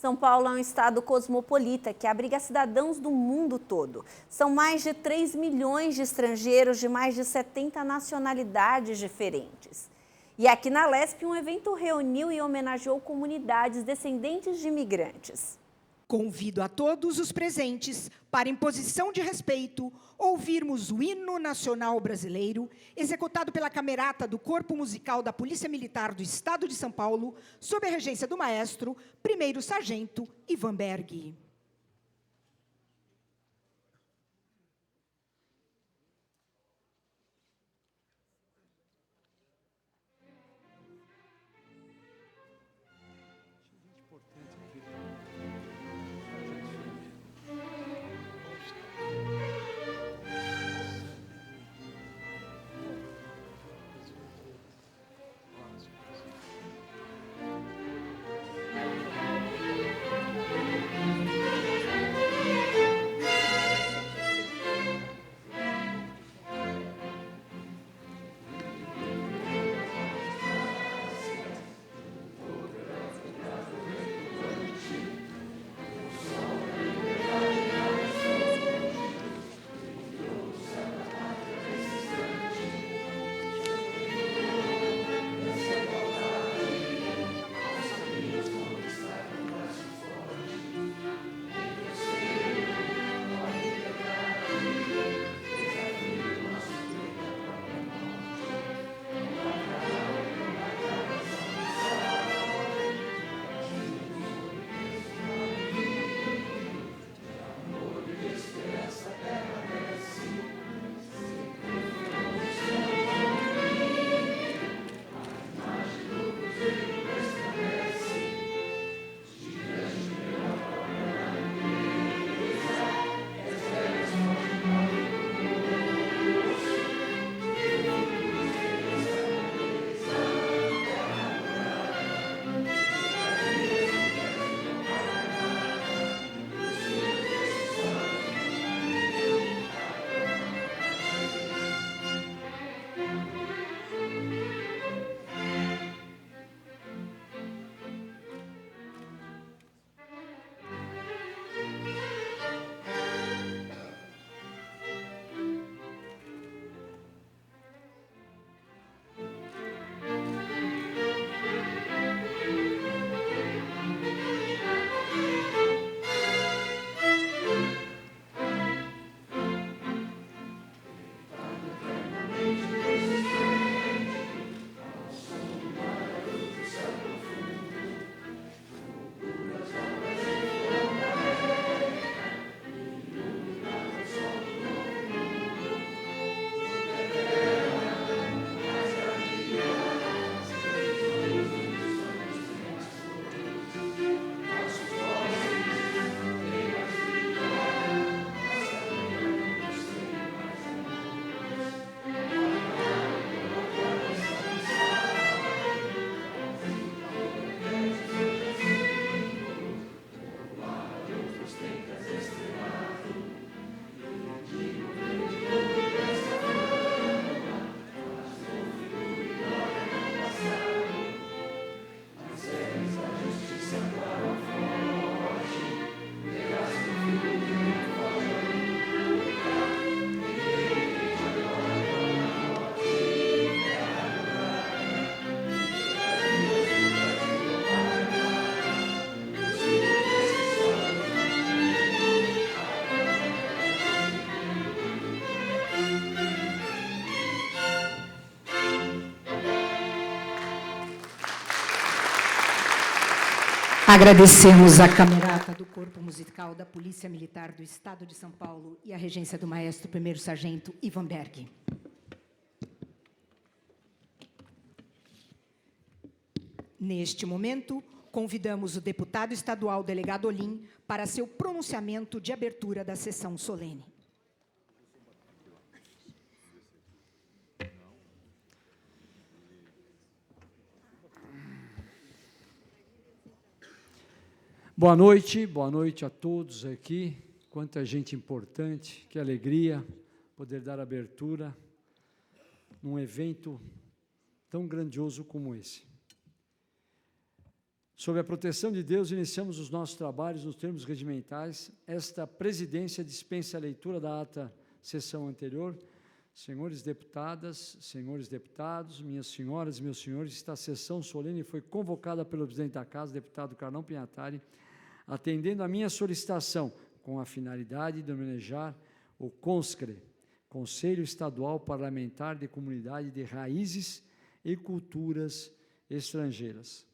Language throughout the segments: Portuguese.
São Paulo é um estado cosmopolita que abriga cidadãos do mundo todo. São mais de 3 milhões de estrangeiros de mais de 70 nacionalidades diferentes. E aqui na Lesp, um evento reuniu e homenageou comunidades descendentes de imigrantes. Convido a todos os presentes para, em posição de respeito, ouvirmos o hino nacional brasileiro, executado pela Camerata do Corpo Musical da Polícia Militar do Estado de São Paulo, sob a regência do maestro, primeiro sargento Ivan Berg. Agradecemos a Camerata do Corpo Musical da Polícia Militar do Estado de São Paulo e a regência do maestro primeiro sargento Ivan Berg. Neste momento, convidamos o deputado estadual delegado Olim para seu pronunciamento de abertura da sessão solene. Boa noite a todos aqui. Quanta gente importante, que alegria poder dar abertura num evento tão grandioso como esse. Sob a proteção de Deus, iniciamos os nossos trabalhos nos termos regimentais. Esta presidência dispensa a leitura da ata sessão anterior. Senhores deputadas, senhores deputados, minhas senhoras e meus senhores, esta sessão solene foi convocada pelo presidente da Casa, deputado Carlão Pinhatari, atendendo a minha solicitação, com a finalidade de homenagear o CONSCRE, Conselho Estadual Parlamentar de Comunidade de Raízes e Culturas Estrangeiras.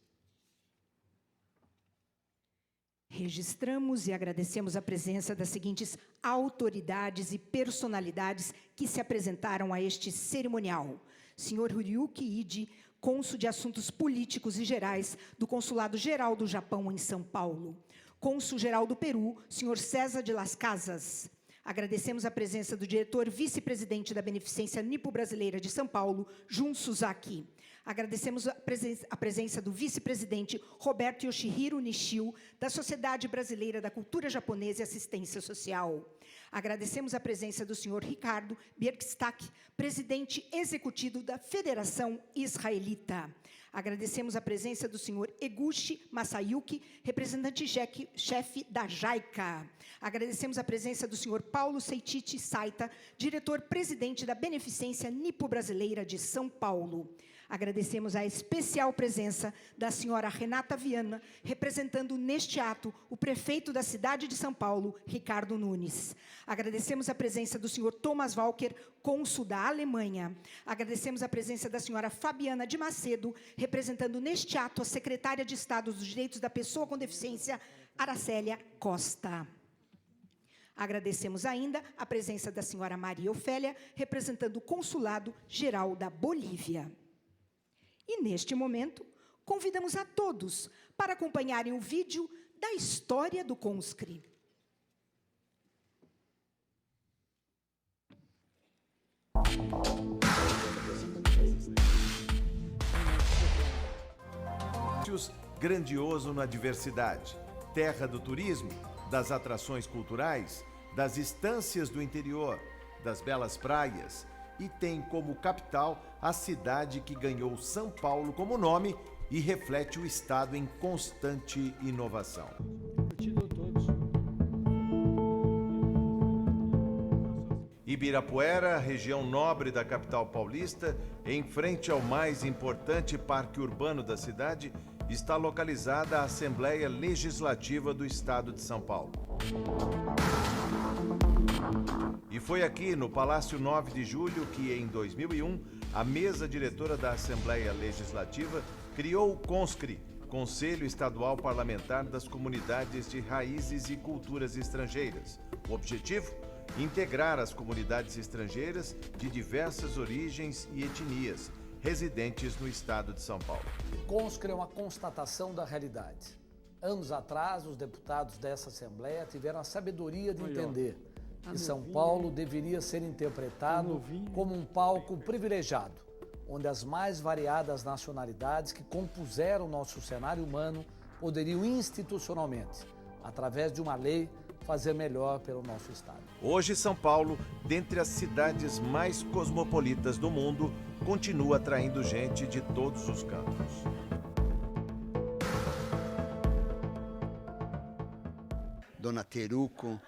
Registramos e agradecemos a presença das seguintes autoridades e personalidades que se apresentaram a este cerimonial. Senhor Hiroyuki Ide, cônsul de Assuntos Políticos e Gerais do Consulado Geral do Japão em São Paulo. Cônsul-Geral do Peru, senhor César de las Casas. Agradecemos a presença do diretor vice-presidente da Beneficência Nipo-Brasileira de São Paulo, Jun Suzaki. Agradecemos a presença do vice-presidente Roberto Yoshihiro Nishio, da Sociedade Brasileira da Cultura Japonesa e Assistência Social. Agradecemos a presença do senhor Ricardo Bierkstack, presidente executivo da Federação Israelita. Agradecemos a presença do senhor Eguchi Masayuki, representante-chefe da JAICA. Agradecemos a presença do senhor Paulo Seiichi Saita, diretor-presidente da Beneficência Nipo-Brasileira de São Paulo. Agradecemos a especial presença da senhora Renata Viana, representando neste ato o prefeito da cidade de São Paulo, Ricardo Nunes. Agradecemos a presença do senhor Thomas Walker, cônsul da Alemanha. Agradecemos a presença da senhora Fabiana de Macedo, representando neste ato a secretária de Estado dos Direitos da Pessoa com Deficiência, Aracélia Costa. Agradecemos ainda a presença da senhora Maria Ofélia, representando o Consulado Geral da Bolívia. E, neste momento, convidamos a todos para acompanharem o vídeo da história do CONSCRE. Grandioso na diversidade, terra do turismo, das atrações culturais, das estâncias do interior, das belas praias, e tem como capital a cidade que ganhou São Paulo como nome e reflete o estado em constante inovação. Ibirapuera, região nobre da capital paulista, em frente ao mais importante parque urbano da cidade, está localizada a Assembleia Legislativa do Estado de São Paulo. E foi aqui, no Palácio 9 de Julho, que, em 2001, a mesa diretora da Assembleia Legislativa criou o CONSCRE, Conselho Estadual Parlamentar das Comunidades de Raízes e Culturas Estrangeiras. O objetivo? Integrar as comunidades estrangeiras de diversas origens e etnias, residentes no estado de São Paulo. O CONSCRE é uma constatação da realidade. Anos atrás, os deputados dessa Assembleia tiveram a sabedoria de entender que São Paulo deveria ser interpretado como um palco privilegiado, onde as mais variadas nacionalidades que compuseram nosso cenário humano poderiam institucionalmente, através de uma lei, fazer melhor pelo nosso estado. Hoje, São Paulo, dentre as cidades mais cosmopolitas do mundo, continua atraindo gente de todos os cantos. Dona Teruko,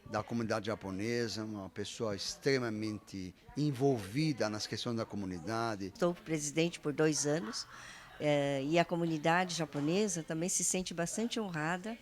da comunidade japonesa, uma pessoa extremamente envolvida nas questões da comunidade. Estou presidente por 2 anos e a comunidade japonesa também se sente bastante honrada.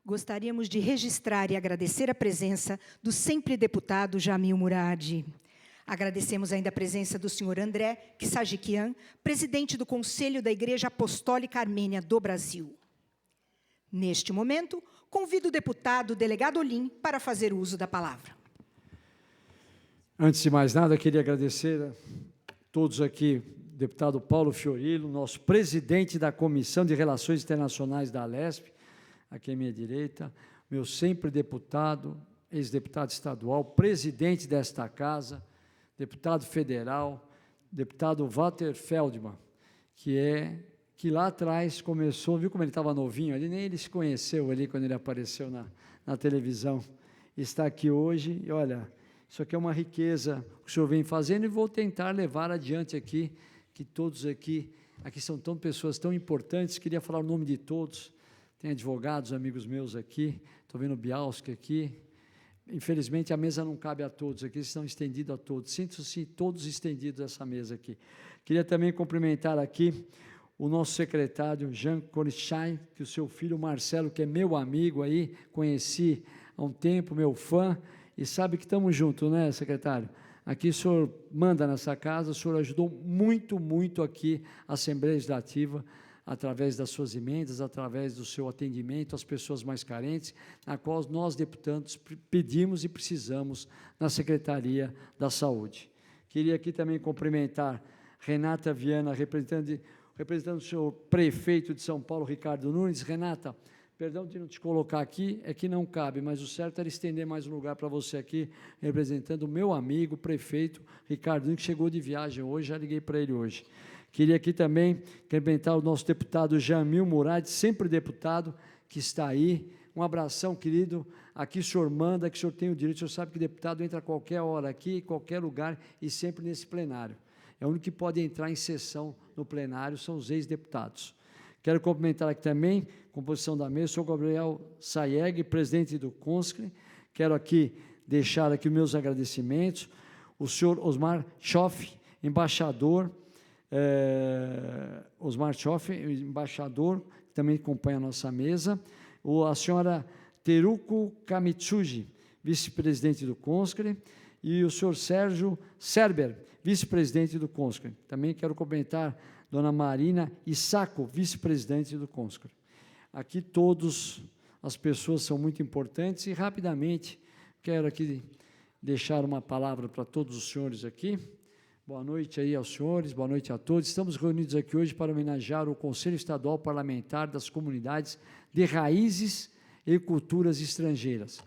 Gostaríamos de registrar e agradecer a presença do sempre deputado Jamil Murad. Agradecemos ainda a presença do senhor André Ksajikian, presidente do Conselho da Igreja Apostólica Armênia do Brasil. Neste momento, convido o deputado delegado Olim para fazer uso da palavra. Antes de mais nada, queria agradecer a todos aqui, deputado Paulo Fiorilo, nosso presidente da Comissão de Relações Internacionais da Alesp, aqui à minha direita, meu sempre deputado, ex-deputado estadual, presidente desta casa, deputado federal, deputado Walter Feldman, que lá atrás começou, viu como ele estava novinho ali, nem ele se conheceu ali quando ele apareceu na televisão, está aqui hoje, e olha, isso aqui é uma riqueza que o senhor vem fazendo e vou tentar levar adiante aqui, que todos aqui são pessoas tão importantes, queria falar o nome de todos, tem advogados, amigos meus aqui, estou vendo o Bialski aqui, infelizmente a mesa não cabe a todos aqui, estão estendidos a todos, sinto-se todos estendidos essa mesa aqui. Queria também cumprimentar aqui o nosso secretário Jean Corichai, que o seu filho Marcelo, que é meu amigo aí, conheci há um tempo, meu fã, e sabe que estamos juntos, né, secretário? Aqui o senhor manda nessa casa, o senhor ajudou muito, muito aqui a Assembleia Legislativa, através das suas emendas, através do seu atendimento às pessoas mais carentes, na qual nós, deputados, pedimos e precisamos na Secretaria da Saúde. Queria aqui também cumprimentar Renata Viana, representando o senhor prefeito de São Paulo, Ricardo Nunes. Renata, perdão de não te colocar aqui, é que não cabe, mas o certo era estender mais um lugar para você aqui, representando o meu amigo, prefeito Ricardo Nunes, que chegou de viagem hoje, já liguei para ele hoje. Queria aqui também cumprimentar o nosso deputado Jamil Murad, sempre deputado, que está aí. Um abração, querido. Aqui o senhor manda, que o senhor tem o direito, o senhor sabe que deputado entra a qualquer hora aqui, em qualquer lugar e sempre nesse plenário. É o único que pode entrar em sessão no plenário, são os ex-deputados. Quero cumprimentar aqui também, composição da mesa, o senhor Gabriel Sayeg, presidente do CONSCRE. Quero aqui deixar aqui meus agradecimentos. O senhor Osmar Schoff, embaixador, Osmar Schoff, embaixador, que também acompanha a nossa mesa, a senhora Teruko Kamitsuji, vice-presidente do CONSCRE, e o senhor Sérgio Serber, vice-presidente do CONSCRE. Também quero cumprimentar dona Marina Issaco, vice-presidente do CONSCRE. Aqui todas as pessoas são muito importantes e, rapidamente, quero aqui deixar uma palavra para todos os senhores aqui. Boa noite aí aos senhores, boa noite a todos. Estamos reunidos aqui hoje para homenagear o Conselho Estadual Parlamentar das Comunidades de Raízes e Culturas Estrangeiras,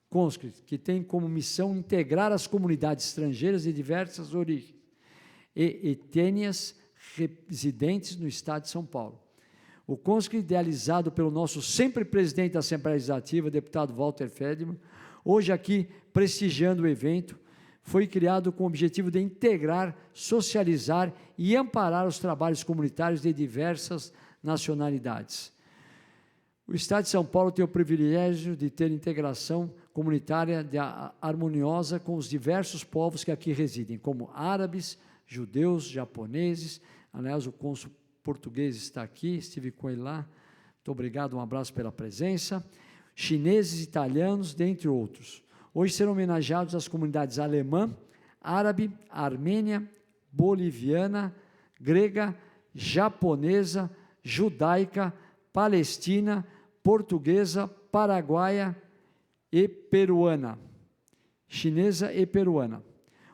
CONSCRE, que tem como missão integrar as comunidades estrangeiras de diversas origens e etnias residentes no Estado de São Paulo. O CONSCRE, idealizado pelo nosso sempre presidente da Assembleia Legislativa, deputado Walter Feldman, hoje aqui prestigiando o evento, foi criado com o objetivo de integrar, socializar e amparar os trabalhos comunitários de diversas nacionalidades. O Estado de São Paulo tem o privilégio de ter integração comunitária harmoniosa com os diversos povos que aqui residem, como árabes, judeus, japoneses. Aliás, o cônsul português está aqui, estive com ele lá. Muito obrigado, um abraço pela presença. Chineses, italianos, dentre outros. Hoje serão homenageados as comunidades alemã, árabe, armênia, boliviana, grega, japonesa, judaica, palestina, portuguesa, paraguaia e peruana. Chinesa e peruana.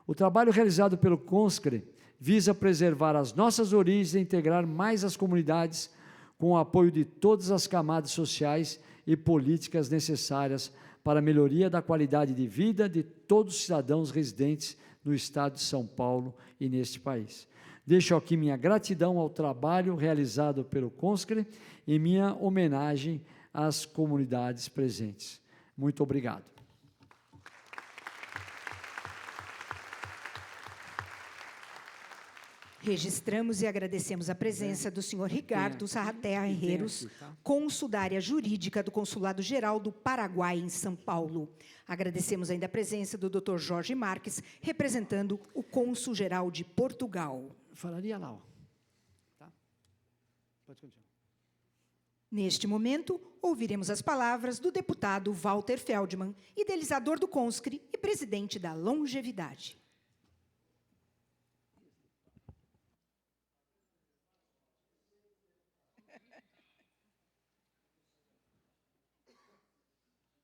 O trabalho realizado pelo CONSCRE visa preservar as nossas origens e integrar mais as comunidades com o apoio de todas as camadas sociais e políticas necessárias para a melhoria da qualidade de vida de todos os cidadãos residentes no Estado de São Paulo e neste país. Deixo aqui minha gratidão ao trabalho realizado pelo CONSCRE e minha homenagem às comunidades presentes. Muito obrigado. Registramos e agradecemos a presença do senhor Ricardo Sarratea Herreros, cônsul da área jurídica do Consulado-Geral do Paraguai, em São Paulo. Agradecemos ainda a presença do Dr. Jorge Marques, representando o cônsul-geral de Portugal. Falaria lá, ó. Tá? Pode continuar. Neste momento, ouviremos as palavras do deputado Walter Feldman, idealizador do CONSCRE e presidente da Longevidade.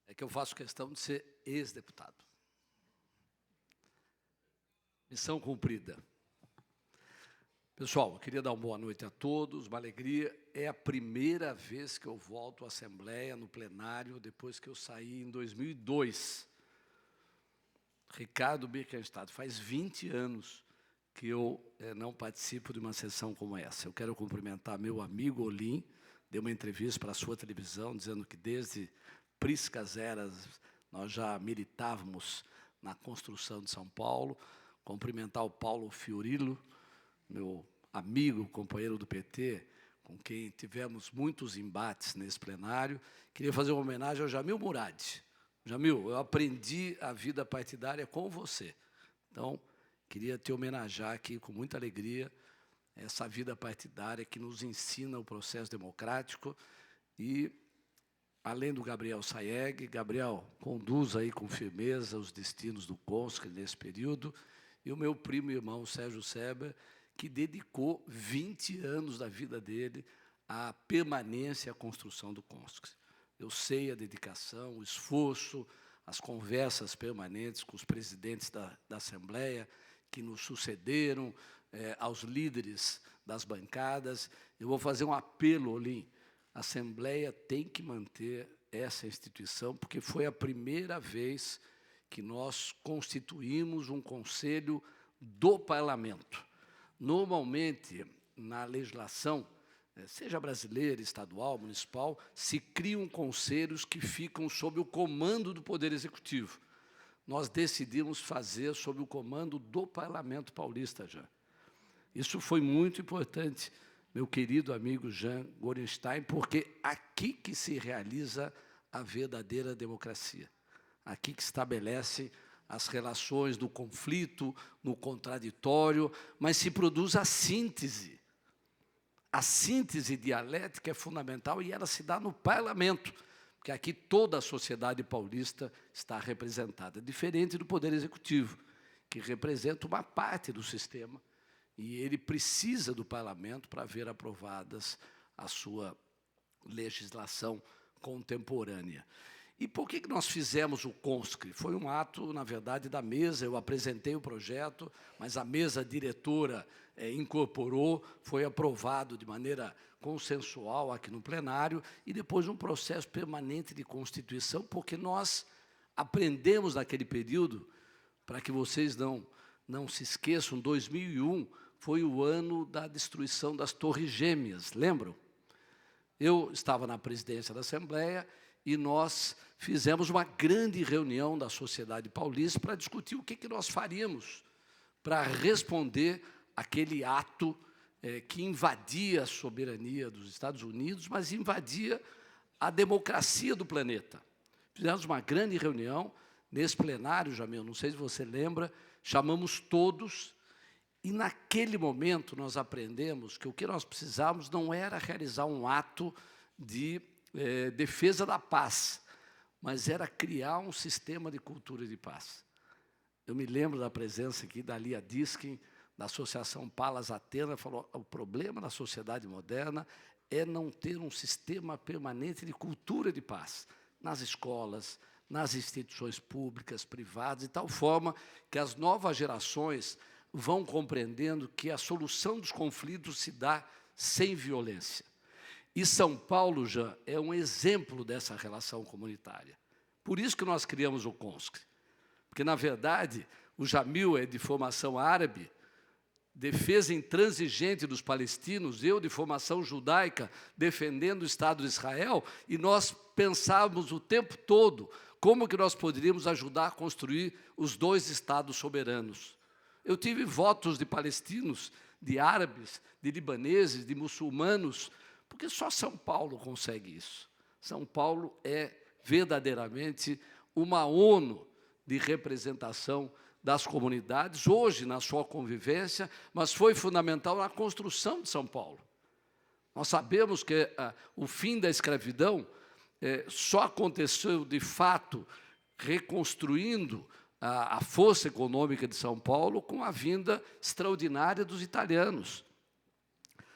É que eu faço questão de ser ex-deputado. Missão cumprida. Pessoal, eu queria dar uma boa noite a todos, uma alegria. É a primeira vez que eu volto à Assembleia, no plenário, depois que eu saí em 2002. Ricardo Birkenstadt, faz 20 anos que eu não participo de uma sessão como essa. Eu quero cumprimentar meu amigo Olim, deu uma entrevista para a sua televisão, dizendo que desde priscas eras nós já militávamos na construção de São Paulo. Cumprimentar o Paulo Fiorillo, meu amigo, companheiro do PT, com quem tivemos muitos embates nesse plenário. Queria fazer uma homenagem ao Jamil Murad. Jamil, eu aprendi a vida partidária com você. Então, queria te homenagear aqui com muita alegria essa vida partidária que nos ensina o processo democrático. E, além do Gabriel Sayeg, Gabriel, conduz aí com firmeza os destinos do CONSCRE nesse período. E o meu primo e irmão, Sérgio Seber, que dedicou 20 anos da vida dele à permanência e à construção do CONSCRE. Eu sei a dedicação, o esforço, as conversas permanentes com os presidentes da Assembleia, que nos sucederam, aos líderes das bancadas. Eu vou fazer um apelo, Olim. A Assembleia tem que manter essa instituição, porque foi a primeira vez que nós constituímos um conselho do parlamento. Normalmente, na legislação, seja brasileira, estadual, municipal, se criam conselhos que ficam sob o comando do Poder Executivo. Nós decidimos fazer sob o comando do Parlamento Paulista, já. Isso foi muito importante, meu querido amigo Jean Gorenstein, porque aqui que se realiza a verdadeira democracia. Aqui que estabelece as relações do conflito, no contraditório, mas se produz a síntese. A síntese dialética é fundamental e ela se dá no parlamento, porque aqui toda a sociedade paulista está representada, diferente do Poder Executivo, que representa uma parte do sistema, e ele precisa do parlamento para ver aprovadas a sua legislação contemporânea. E por que nós fizemos o CONSCRE? Foi um ato, na verdade, da mesa. Eu apresentei o projeto, mas a mesa diretora incorporou, foi aprovado de maneira consensual aqui no plenário, e depois um processo permanente de constituição, porque nós aprendemos naquele período, para que vocês não se esqueçam, 2001 foi o ano da destruição das Torres Gêmeas, lembram? Eu estava na presidência da Assembleia e nós fizemos uma grande reunião da sociedade paulista para discutir o que nós faríamos para responder aquele ato que invadia a soberania dos Estados Unidos, mas invadia a democracia do planeta. Fizemos uma grande reunião nesse plenário, Jamil, não sei se você lembra, chamamos todos, e naquele momento nós aprendemos que o que nós precisávamos não era realizar um ato de defesa da paz, mas era criar um sistema de cultura de paz. Eu me lembro da presença aqui da Lia Diskin, da Associação Palas Atena, falou: o problema da sociedade moderna é não ter um sistema permanente de cultura de paz nas escolas, nas instituições públicas, privadas, de tal forma que as novas gerações vão compreendendo que a solução dos conflitos se dá sem violência. E São Paulo já é um exemplo dessa relação comunitária. Por isso que nós criamos o CONSCRE. Porque, na verdade, o Jamil é de formação árabe, defesa intransigente dos palestinos, eu de formação judaica, defendendo o Estado de Israel, e nós pensávamos o tempo todo como que nós poderíamos ajudar a construir os dois Estados soberanos. Eu tive votos de palestinos, de árabes, de libaneses, de muçulmanos, porque só São Paulo consegue isso. São Paulo é verdadeiramente uma ONU de representação das comunidades, hoje na sua convivência, mas foi fundamental na construção de São Paulo. Nós sabemos que o fim da escravidão só aconteceu, de fato, reconstruindo a força econômica de São Paulo com a vinda extraordinária dos italianos.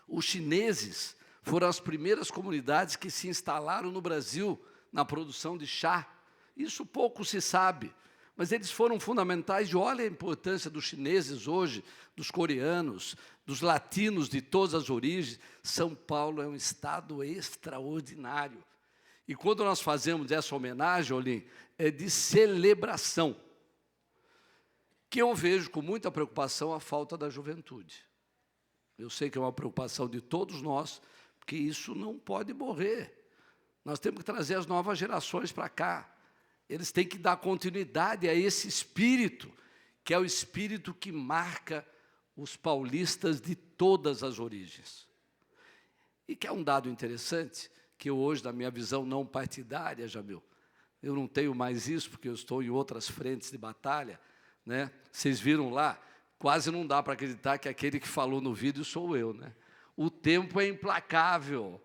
Os chineses foram as primeiras comunidades que se instalaram no Brasil na produção de chá. Isso pouco se sabe, mas eles foram fundamentais. E olha a importância dos chineses hoje, dos coreanos, dos latinos de todas as origens. São Paulo é um estado extraordinário. E quando nós fazemos essa homenagem, Olim, é de celebração, que eu vejo com muita preocupação a falta da juventude. Eu sei que é uma preocupação de todos nós, porque isso não pode morrer. Nós temos que trazer as novas gerações para cá. Eles têm que dar continuidade a esse espírito, que é o espírito que marca os paulistas de todas as origens. E que é um dado interessante, que eu hoje, na minha visão não partidária, Jamil, eu não tenho mais isso, porque eu estou em outras frentes de batalha, né? Vocês viram lá, quase não dá para acreditar que aquele que falou no vídeo sou eu, né? O tempo é implacável,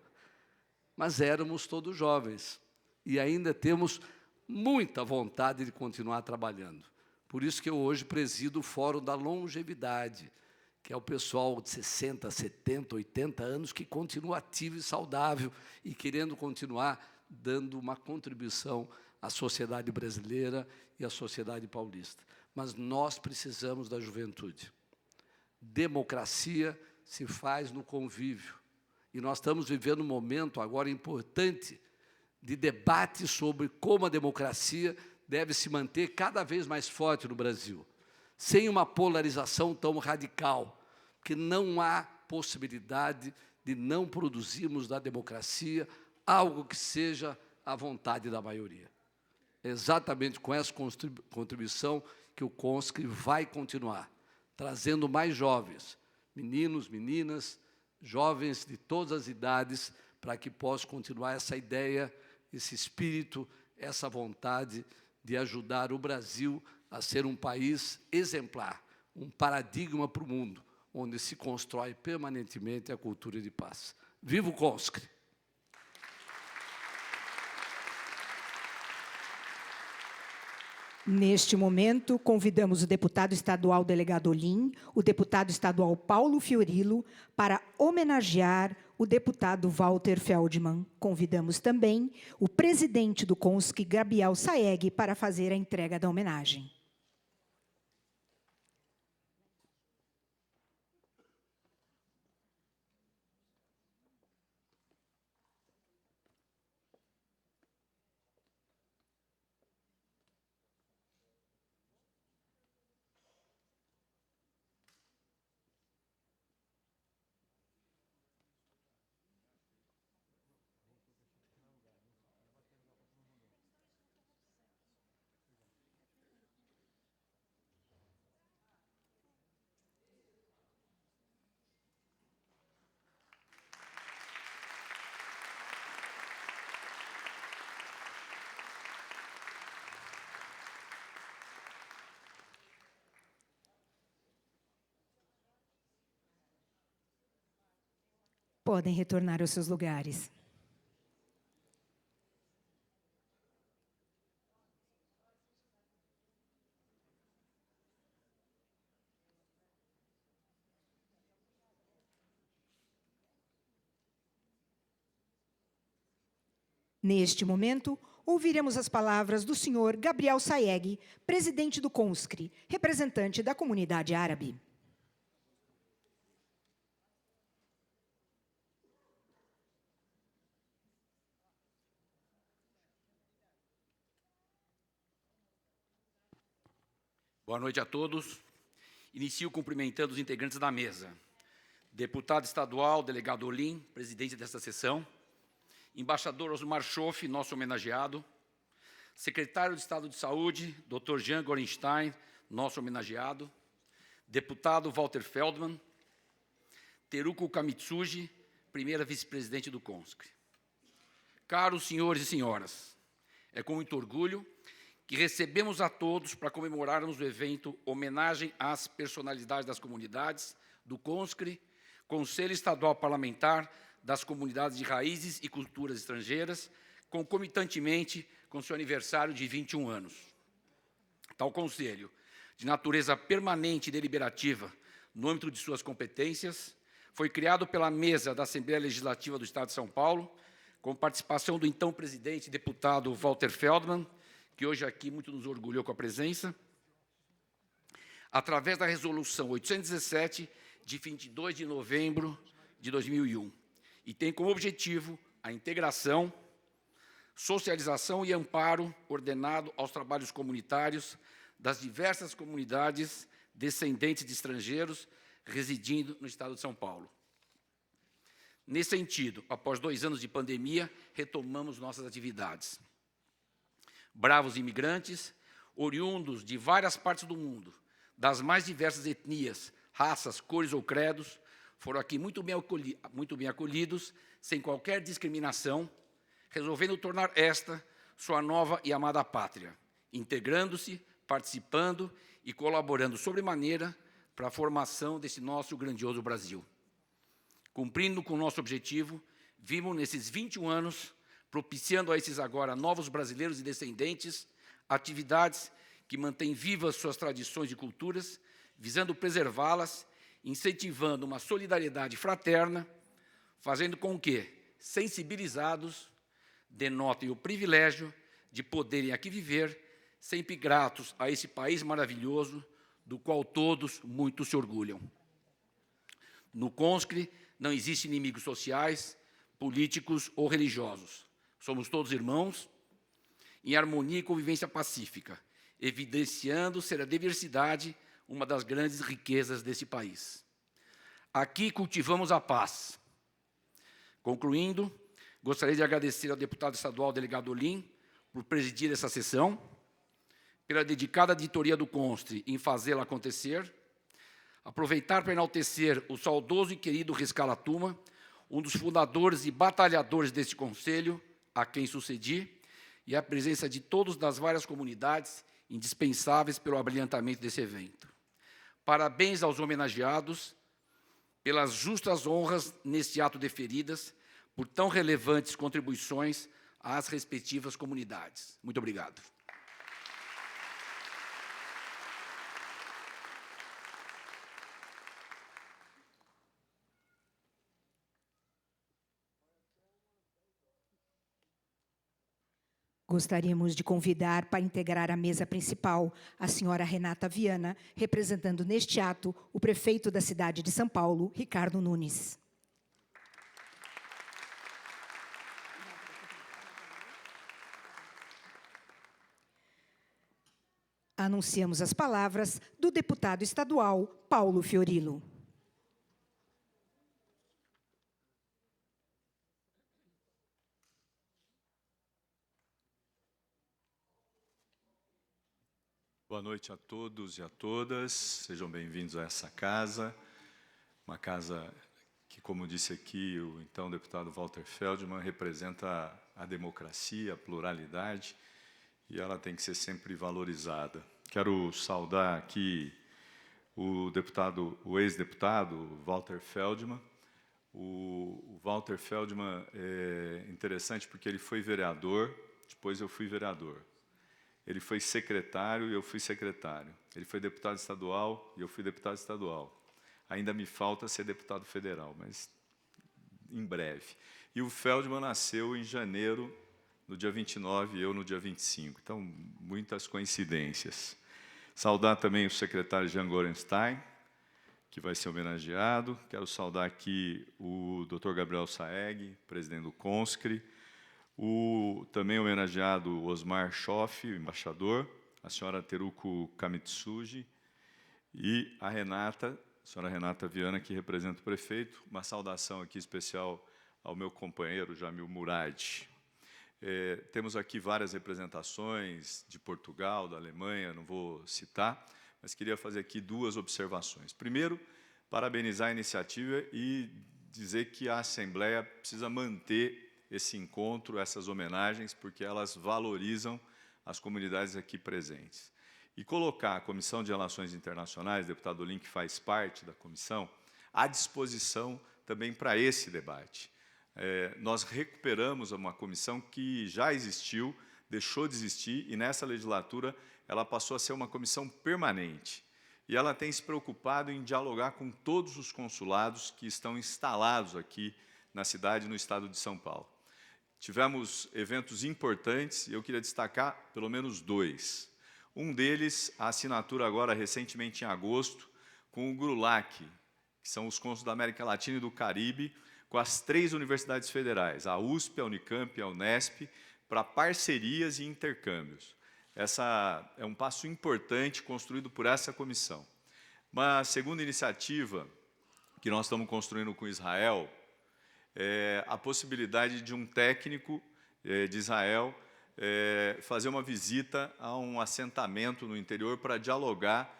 mas éramos todos jovens, e ainda temos muita vontade de continuar trabalhando. Por isso que eu hoje presido o Fórum da Longevidade, que é o pessoal de 60, 70, 80 anos que continua ativo e saudável e querendo continuar dando uma contribuição à sociedade brasileira e à sociedade paulista. Mas nós precisamos da juventude. Democracia se faz no convívio. E nós estamos vivendo um momento agora importante de debate sobre como a democracia deve se manter cada vez mais forte no Brasil, sem uma polarização tão radical, que não há possibilidade de não produzirmos da democracia algo que seja a vontade da maioria. É exatamente com essa contribuição que o CONSCRI vai continuar, trazendo mais jovens, meninos, meninas, jovens de todas as idades, para que possa continuar essa ideia, esse espírito, essa vontade de ajudar o Brasil a ser um país exemplar, um paradigma para o mundo, onde se constrói permanentemente a cultura de paz. Viva o CONSCRI! Neste momento, convidamos o deputado estadual delegado Olim, o deputado estadual Paulo Fiorilo, para homenagear o deputado Walter Feldman. Convidamos também o presidente do CONSCRI, Gabriel Saeg, para fazer a entrega da homenagem. Podem retornar aos seus lugares. Neste momento, ouviremos as palavras do senhor Gabriel Saeg, presidente do CONSCRI, representante da comunidade árabe. Boa noite a todos. Inicio cumprimentando os integrantes da mesa. Deputado estadual, delegado Olim, presidente desta sessão. Embaixador Osmar Schoff, nosso homenageado. Secretário de Estado de Saúde, Dr. Jean Gorenstein, nosso homenageado. Deputado Walter Feldman. Teruko Kamitsuji, primeira vice-presidente do CONSCRI. Caros senhores e senhoras, é com muito orgulho que recebemos a todos para comemorarmos o evento Homenagem às Personalidades das Comunidades do CONSCRI, Conselho Estadual Parlamentar das Comunidades de Raízes e Culturas Estrangeiras, concomitantemente com seu aniversário de 21 anos. Tal conselho, de natureza permanente e deliberativa no âmbito de suas competências, foi criado pela mesa da Assembleia Legislativa do Estado de São Paulo, com participação do então presidente e deputado Walter Feldman, que hoje aqui muito nos orgulhou com a presença, através da Resolução 817, de 22 de novembro de 2001, e tem como objetivo a integração, socialização e amparo ordenado aos trabalhos comunitários das diversas comunidades descendentes de estrangeiros residindo no Estado de São Paulo. Nesse sentido, após 2 anos de pandemia, retomamos nossas atividades. Bravos imigrantes, oriundos de várias partes do mundo, das mais diversas etnias, raças, cores ou credos, foram aqui muito bem acolhidos, sem qualquer discriminação, resolvendo tornar esta sua nova e amada pátria, integrando-se, participando e colaborando sobremaneira para a formação desse nosso grandioso Brasil. Cumprindo com o nosso objetivo, vimos nesses 21 anos, propiciando a esses agora novos brasileiros e descendentes, atividades que mantêm vivas suas tradições e culturas, visando preservá-las, incentivando uma solidariedade fraterna, fazendo com que, sensibilizados, denotem o privilégio de poderem aqui viver, sempre gratos a esse país maravilhoso, do qual todos muito se orgulham. No CONSCRE não existem inimigos sociais, políticos ou religiosos. Somos todos irmãos, em harmonia e convivência pacífica, evidenciando ser a diversidade uma das grandes riquezas desse país. Aqui cultivamos a paz. Concluindo, gostaria de agradecer ao deputado estadual delegado Olim por presidir essa sessão, pela dedicada editoria do CONSCRE em fazê-la acontecer, aproveitar para enaltecer o saudoso e querido Riscala Tuma, um dos fundadores e batalhadores deste conselho, a quem sucedi, e a presença de todos das várias comunidades indispensáveis pelo abrilhantamento desse evento. Parabéns aos homenageados pelas justas honras neste ato deferidas, por tão relevantes contribuições às respectivas comunidades. Muito obrigado. Gostaríamos de convidar para integrar a mesa principal a senhora Renata Viana, representando neste ato o prefeito da cidade de São Paulo, Ricardo Nunes. Anunciamos as palavras do deputado estadual Paulo Fiorilo. Boa noite a todos e a todas, sejam bem-vindos a essa casa, uma casa que, como disse aqui o então deputado Walter Feldman, representa a democracia, a pluralidade, e ela tem que ser sempre valorizada. Quero saudar aqui o ex-deputado Walter Feldman. O Walter Feldman é interessante porque ele foi vereador, depois eu fui vereador. Ele foi secretário e eu fui secretário. Ele foi deputado estadual e eu fui deputado estadual. Ainda me falta ser deputado federal, mas em breve. E o Feldman nasceu em janeiro, no dia 29, e eu no dia 25. Então, muitas coincidências. Saudar também o secretário Jean Gorenstein, que vai ser homenageado. Quero saudar aqui o Dr. Gabriel Saeg, presidente do CONSCRE, o também homenageado Osmar Schoff, embaixador, a senhora Teruko Kamitsuji e a senhora Renata Viana, que representa o prefeito. Uma saudação aqui especial ao meu companheiro, Jamil Murad. Temos aqui várias representações de Portugal, da Alemanha, não vou citar, mas queria fazer aqui 2 observações. Primeiro, parabenizar a iniciativa e dizer que a Assembleia precisa manter esse encontro, essas homenagens, porque elas valorizam as comunidades aqui presentes. E colocar a Comissão de Relações Internacionais, deputado Olim, que faz parte da comissão, à disposição também para esse debate. Nós recuperamos uma comissão que já existiu, deixou de existir, e nessa legislatura ela passou a ser uma comissão permanente. E ela tem se preocupado em dialogar com todos os consulados que estão instalados aqui na cidade e no estado de São Paulo. Tivemos eventos importantes, e eu queria destacar pelo menos 2. Um deles, a assinatura agora, recentemente em agosto, com o GRULAC, que são os cônsules da América Latina e do Caribe, com as 3 universidades federais, a USP, a Unicamp e a Unesp, para parcerias e intercâmbios. Essa é um passo importante construído por essa comissão. Uma segunda iniciativa que nós estamos construindo com Israel é a possibilidade de um técnico de Israel fazer uma visita a um assentamento no interior para dialogar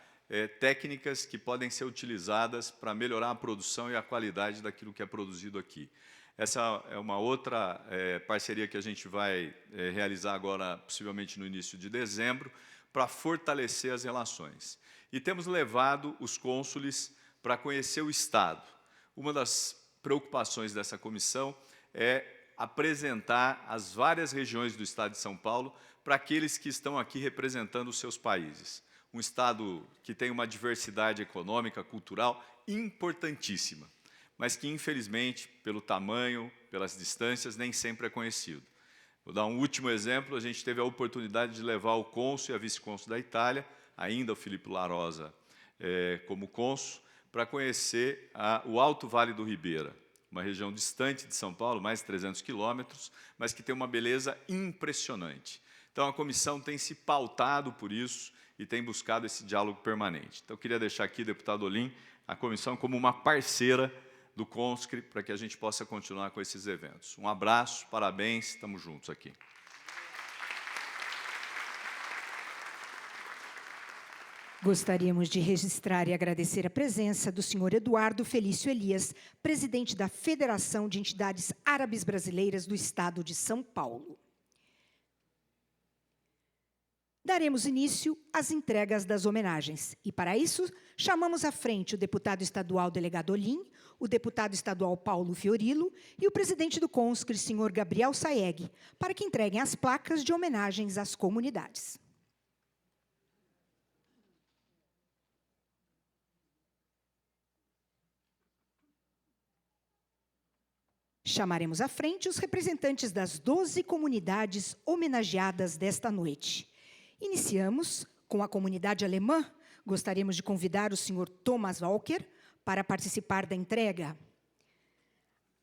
técnicas que podem ser utilizadas para melhorar a produção e a qualidade daquilo que é produzido aqui. Essa é uma outra parceria que a gente vai realizar agora, possivelmente no início de dezembro, para fortalecer as relações. E temos levado os cônsules para conhecer o Estado. Uma das preocupações dessa comissão é apresentar as várias regiões do Estado de São Paulo para aqueles que estão aqui representando os seus países. Um Estado que tem uma diversidade econômica, cultural importantíssima, mas que, infelizmente, pelo tamanho, pelas distâncias, nem sempre é conhecido. Vou dar um último exemplo. A gente teve a oportunidade de levar o cônsul e a vice-cônsul da Itália, ainda o Filipe Larosa como cônsul, para conhecer o Alto Vale do Ribeira, uma região distante de São Paulo, mais de 300 quilômetros, mas que tem uma beleza impressionante. Então, a comissão tem se pautado por isso e tem buscado esse diálogo permanente. Então, eu queria deixar aqui, deputado Olim, a comissão como uma parceira do CONSCRE para que a gente possa continuar com esses eventos. Um abraço, parabéns, estamos juntos aqui. Gostaríamos de registrar e agradecer a presença do senhor Eduardo Felício Elias, presidente da Federação de Entidades Árabes Brasileiras do Estado de São Paulo. Daremos início às entregas das homenagens. E, para isso, chamamos à frente o deputado estadual delegado Olim, o deputado estadual Paulo Fiorilo e o presidente do CONSCRE, senhor Gabriel Saeg, para que entreguem as placas de homenagens às comunidades. Chamaremos à frente os representantes das 12 comunidades homenageadas desta noite. Iniciamos com a comunidade alemã. Gostaríamos de convidar o senhor Thomas Walker para participar da entrega.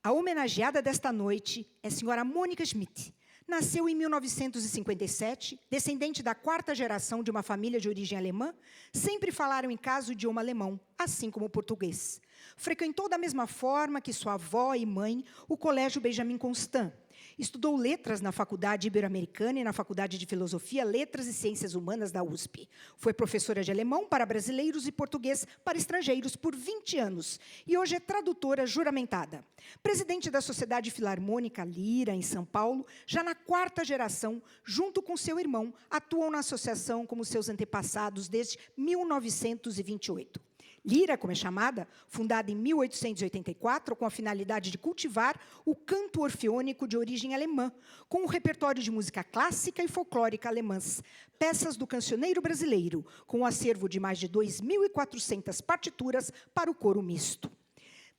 A homenageada desta noite é a senhora Mônica Schmidt. Nasceu em 1957, descendente da 4ª geração de uma família de origem alemã, sempre falaram em casa o idioma alemão, assim como o português. Frequentou da mesma forma que sua avó e mãe o Colégio Benjamin Constant. Estudou letras na Faculdade Ibero-Americana e na Faculdade de Filosofia, Letras e Ciências Humanas da USP. Foi professora de alemão para brasileiros e português para estrangeiros por 20 anos e hoje é tradutora juramentada. Presidente da Sociedade Filarmônica Lira, em São Paulo, já na 4ª geração, junto com seu irmão, atuam na associação como seus antepassados desde 1928. Lira, como é chamada, fundada em 1884, com a finalidade de cultivar o canto orfeônico de origem alemã, com um repertório de música clássica e folclórica alemãs, peças do cancioneiro brasileiro, com um acervo de mais de 2.400 partituras para o coro misto.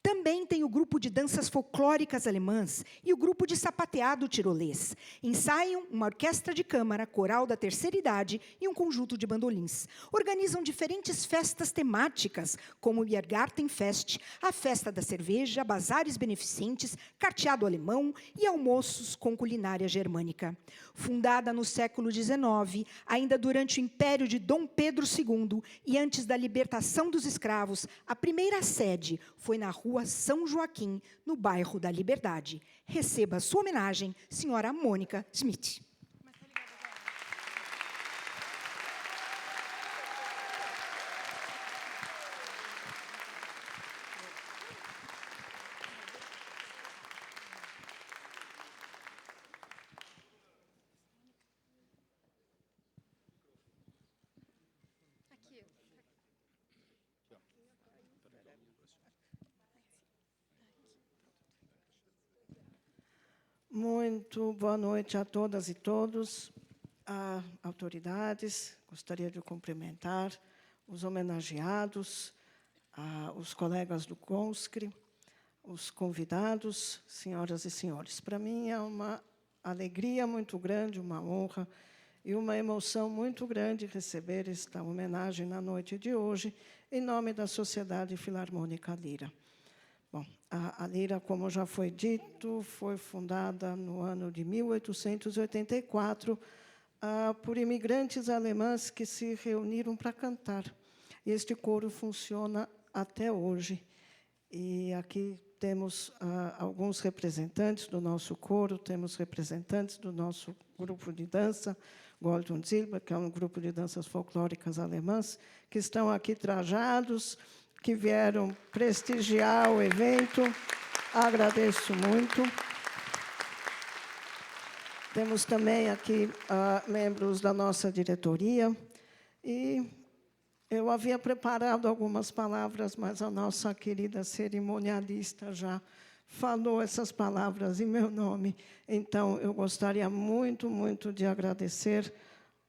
Também tem o grupo de danças folclóricas alemãs e o grupo de sapateado tirolês. Ensaiam uma orquestra de câmara, coral da terceira idade e um conjunto de bandolins. Organizam diferentes festas temáticas, como o Biergartenfest, a Festa da Cerveja, bazares beneficentes, carteado alemão e almoços com culinária germânica. Fundada no século XIX, ainda durante o Império de Dom Pedro II e antes da libertação dos escravos, a primeira sede foi na Rua São Joaquim, no bairro da Liberdade. Receba sua homenagem, senhora Mônica Schmidt. Muito boa noite a todas e todos, autoridades. Gostaria de cumprimentar os homenageados, os colegas do CONSCRE, os convidados, senhoras e senhores. Para mim é uma alegria muito grande, uma honra e uma emoção muito grande receber esta homenagem na noite de hoje, em nome da Sociedade Filarmônica Lira. Bom, a Lira, como já foi dito, foi fundada no ano de 1884 por imigrantes alemães que se reuniram para cantar. E este coro funciona até hoje. E aqui temos alguns representantes do nosso coro, temos representantes do nosso grupo de dança, Gold und Silber, que é um grupo de danças folclóricas alemãs, que estão aqui trajados, que vieram prestigiar o evento. Agradeço muito. Temos também aqui membros da nossa diretoria. E eu havia preparado algumas palavras, mas a nossa querida cerimonialista já falou essas palavras em meu nome. Então, eu gostaria muito, muito de agradecer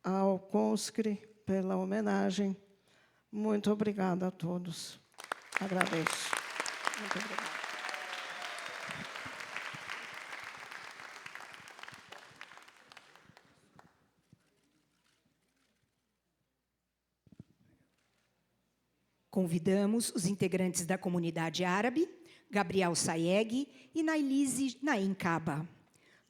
ao CONSCRE pela homenagem. Muito obrigada a todos. Agradeço. Muito obrigada. Convidamos os integrantes da comunidade árabe, Gabriel Sayeg e Nailise Naim Kaba.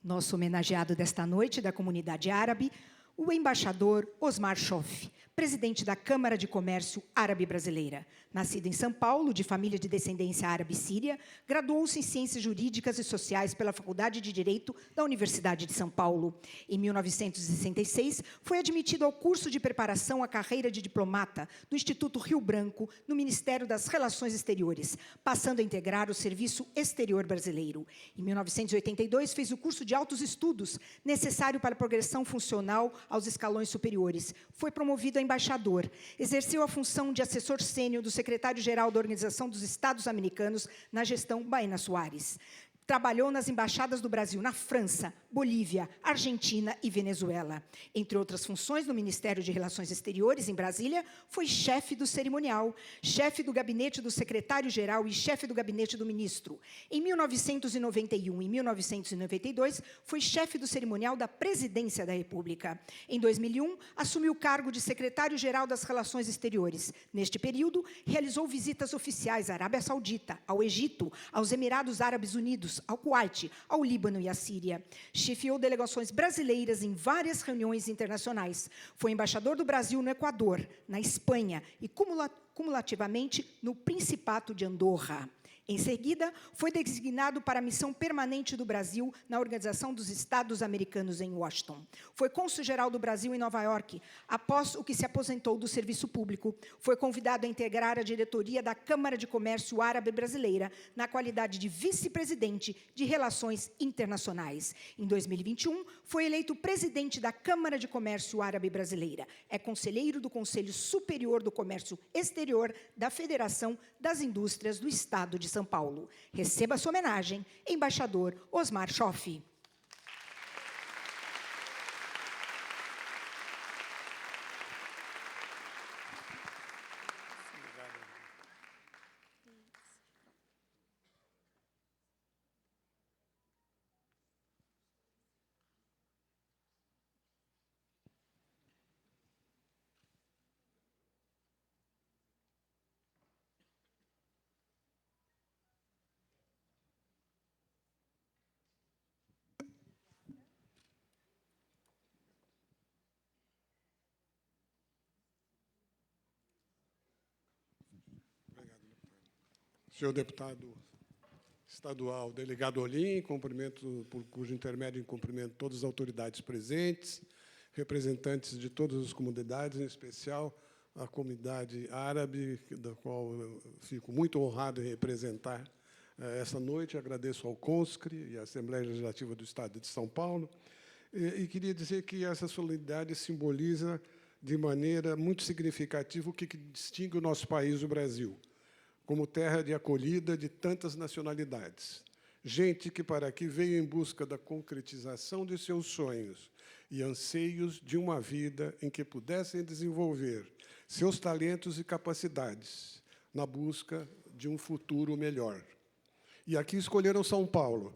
Nosso homenageado desta noite da comunidade árabe, o embaixador Osmar Schoff, presidente da Câmara de Comércio Árabe Brasileira. Nascido em São Paulo, de família de descendência árabe síria, graduou-se em Ciências Jurídicas e Sociais pela Faculdade de Direito da Universidade de São Paulo. Em 1966, foi admitido ao curso de preparação à carreira de diplomata do Instituto Rio Branco, no Ministério das Relações Exteriores, passando a integrar o Serviço Exterior Brasileiro. Em 1982, fez o curso de altos estudos, necessário para a progressão funcional aos escalões superiores. Foi promovido a embaixador. Exerceu a função de assessor sênior do secretário-geral da Organização dos Estados Americanos na gestão Baena Soares. Trabalhou nas embaixadas do Brasil na França, Bolívia, Argentina e Venezuela. Entre outras funções no Ministério de Relações Exteriores, em Brasília, foi chefe do cerimonial, chefe do gabinete do secretário-geral e chefe do gabinete do ministro. Em 1991 e 1992, foi chefe do cerimonial da Presidência da República. Em 2001, assumiu o cargo de secretário-geral das Relações Exteriores. Neste período, realizou visitas oficiais à Arábia Saudita, ao Egito, aos Emirados Árabes Unidos, ao Kuwait, ao Líbano e à Síria. Chefiou delegações brasileiras em várias reuniões internacionais. Foi embaixador do Brasil no Equador, na Espanha e, cumulativamente, no Principado de Andorra. Em seguida, foi designado para a missão permanente do Brasil na Organização dos Estados Americanos em Washington. Foi cônsul-geral do Brasil em Nova York, após o que se aposentou do serviço público. Foi convidado a integrar a diretoria da Câmara de Comércio Árabe Brasileira, na qualidade de vice-presidente de Relações Internacionais. Em 2021, foi eleito presidente da Câmara de Comércio Árabe Brasileira. É conselheiro do Conselho Superior do Comércio Exterior da Federação das Indústrias do Estado de São Paulo. Receba sua homenagem, embaixador Osmar Schoff. Senhor deputado estadual, delegado Olim, cumprimento, por cujo intermédio cumprimento todas as autoridades presentes, representantes de todas as comunidades, em especial a comunidade árabe, da qual eu fico muito honrado em representar essa noite. Agradeço ao CONSCRE e à Assembleia Legislativa do Estado de São Paulo. E queria dizer que essa solenidade simboliza, de maneira muito significativa, o que distingue o nosso país, o Brasil, como terra de acolhida de tantas nacionalidades. gente que para aqui veio em busca da concretização de seus sonhos e anseios de uma vida em que pudessem desenvolver seus talentos e capacidades na busca de um futuro melhor. E aqui escolheram São Paulo,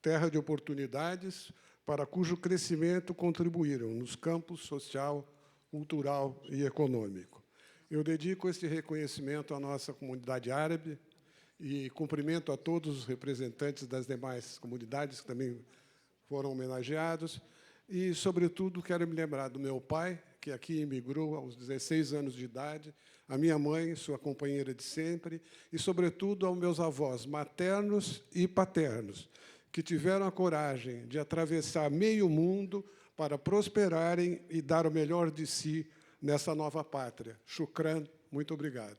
terra de oportunidades, para cujo crescimento contribuíram nos campos social, cultural e econômico. Eu dedico este reconhecimento à nossa comunidade árabe e cumprimento a todos os representantes das demais comunidades que também foram homenageados. E, sobretudo, quero me lembrar do meu pai, que aqui emigrou aos 16 anos de idade, a minha mãe, sua companheira de sempre, e, sobretudo, aos meus avós maternos e paternos, que tiveram a coragem de atravessar meio mundo para prosperarem e dar o melhor de si nessa nova pátria. Shukran, muito obrigado.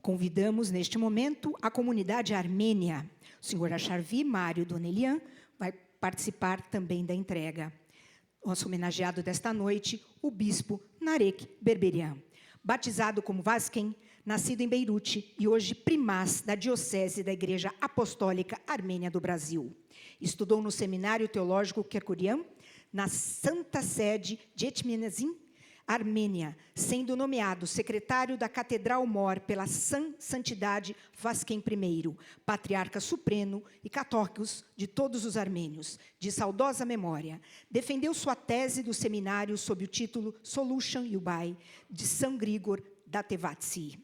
Convidamos, neste momento, a comunidade armênia. O senhor Acharvi Mário Donelian vai participar também da entrega. Nosso homenageado desta noite, o bispo Narek Berberian. Batizado como Vazken, nascido em Beirute e hoje primaz da Diocese da Igreja Apostólica Armênia do Brasil. Estudou no Seminário Teológico Kerkurian, na Santa Sede de Etminazin, Armênia, sendo nomeado secretário da Catedral Mor pela Santidade Vazken I, patriarca supremo e católicos de todos os armênios, de saudosa memória. Defendeu sua tese do seminário sob o título Solution Yubai, de São Grigor da Tevatsi.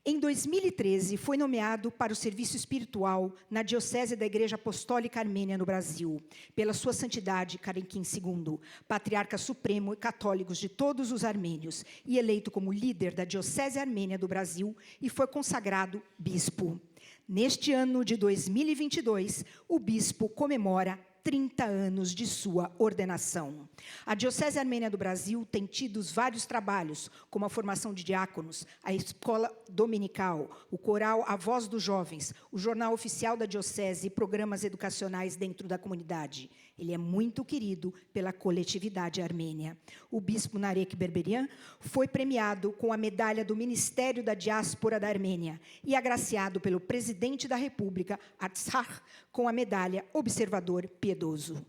Em 2013, foi nomeado para o serviço espiritual na Diocese da Igreja Apostólica Armênia no Brasil, pela sua santidade Karenkin II, patriarca supremo e católicos de todos os armênios, e eleito como líder da Diocese Armênia do Brasil, e foi consagrado bispo. Neste ano de 2022, o bispo comemora 30 anos de sua ordenação. A Diocese Armênia do Brasil tem tido vários trabalhos, como a formação de diáconos, a escola dominical, o coral A Voz dos Jovens, o jornal oficial da Diocese e programas educacionais dentro da comunidade. Ele é muito querido pela coletividade armênia. O bispo Narek Berberian foi premiado com a medalha do Ministério da Diáspora da Armênia e agraciado pelo presidente da República, Artsakh, com a medalha Observador Piedoso.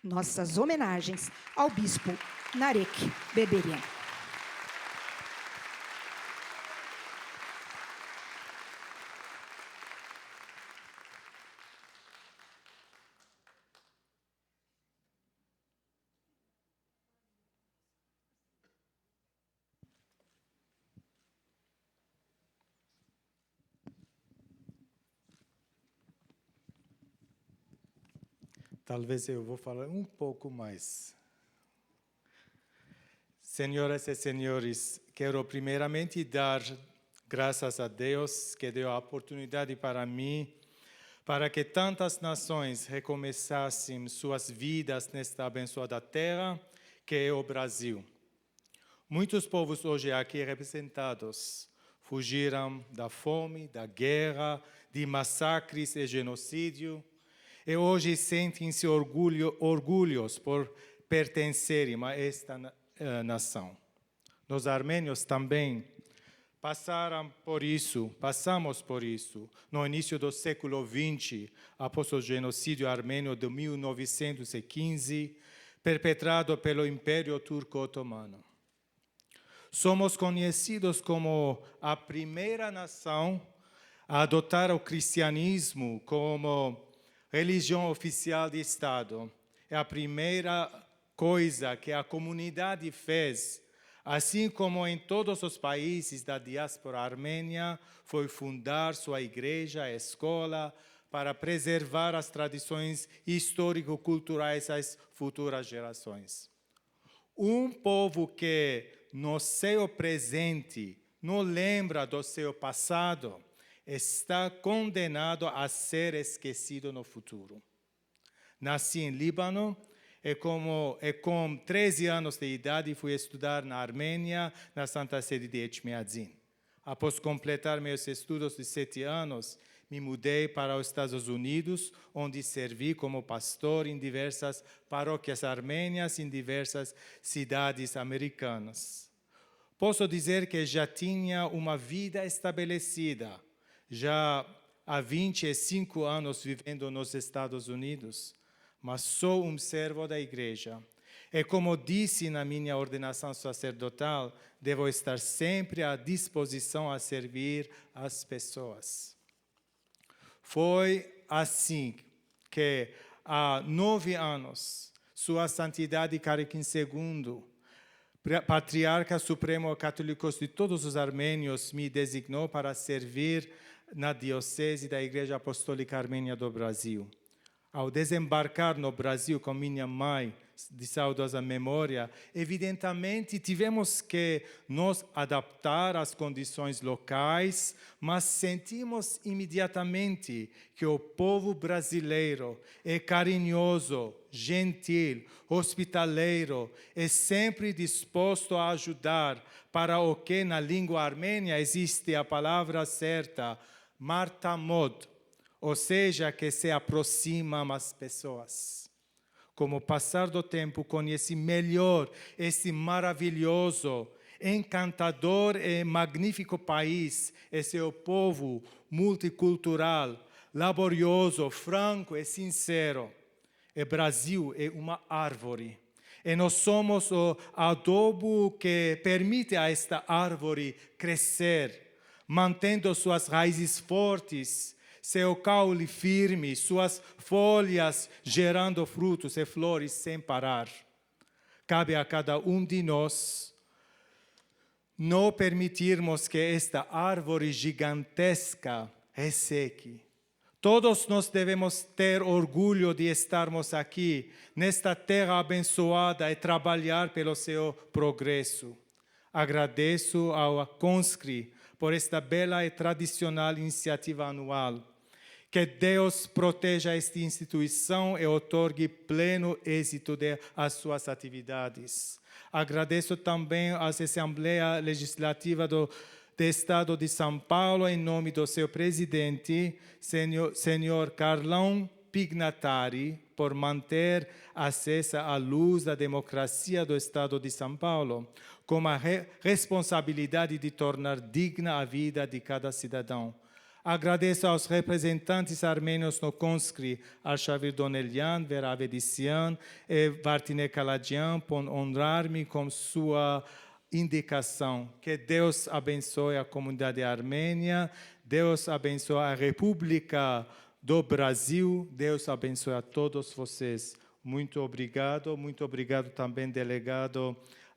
Nossas homenagens ao bispo Narek Berberian. Talvez eu vou falar um pouco mais. Senhoras e senhores, quero primeiramente dar graças a Deus que deu a oportunidade para mim, para que tantas nações recomeçassem suas vidas nesta abençoada terra, que é o Brasil. Muitos povos hoje aqui representados fugiram da fome, da guerra, de massacres e genocídio, e hoje sentem-se orgulhosos por pertencerem a esta nação. Nós armênios também passamos por isso, no início do século XX, após o genocídio armênio de 1915, perpetrado pelo Império Turco-Otomano. Somos conhecidos como a primeira nação a adotar o cristianismo como religião oficial de Estado. É a primeira coisa que a comunidade fez, assim como em todos os países da diáspora armênia, foi fundar sua igreja, escola, para preservar as tradições histórico-culturais às futuras gerações. Um povo que, no seu presente, não lembra do seu passado, está condenado a ser esquecido no futuro. Nasci em Líbano e com 13 anos de idade fui estudar na Armênia, na Santa Sede de Etchmiadzin. Após completar meus estudos de 7 anos, me mudei para os Estados Unidos, onde servi como pastor em diversas paróquias armênias em diversas cidades americanas. Posso dizer que já tinha uma vida estabelecida, já há 25 anos vivendo nos Estados Unidos, mas sou um servo da igreja. E como disse na minha ordenação sacerdotal, devo estar sempre à disposição a servir as pessoas. Foi assim que, há 9 anos, Sua Santidade Karekin II, Patriarca Supremo Católico de todos os armênios, me designou para servir na Diocese da Igreja Apostólica Armênia do Brasil. Ao desembarcar no Brasil com minha mãe, de saudosa memória, evidentemente tivemos que nos adaptar às condições locais, mas sentimos imediatamente que o povo brasileiro é carinhoso, gentil, hospitaleiro e sempre disposto a ajudar, para o que na língua armênia existe a palavra certa, martamod, ou seja, que se aproxima às pessoas. Com o passar do tempo, conheci melhor esse maravilhoso, encantador e magnífico país, e seu povo multicultural, laborioso, franco e sincero. O Brasil é uma árvore, e nós somos o adubo que permite a esta árvore crescer, mantendo suas raízes fortes, seu caule firme, suas folhas gerando frutos e flores sem parar. Cabe a cada um de nós não permitirmos que esta árvore gigantesca resseque. Todos nós devemos ter orgulho de estarmos aqui, nesta terra abençoada, e trabalhar pelo seu progresso. Agradeço ao CONSCRI por esta bela e tradicional iniciativa anual. Que Deus proteja esta instituição e outorgue pleno êxito às suas atividades. Agradeço também à Assembleia Legislativa do Estado de São Paulo, em nome do seu presidente, senhor Carlão Pignatari, por manter acesa à luz da democracia do Estado de São Paulo, com a responsabilidade de tornar digna a vida de cada cidadão. Agradeço aos representantes armênios no CONSCRI, Arshavir Donelian, Vera Avedissian e Vartine Kaladian, por honrar-me com sua indicação. Que Deus abençoe a comunidade armênia, Deus abençoe a República do Brasil, Deus abençoe a todos vocês. Muito obrigado também, delegado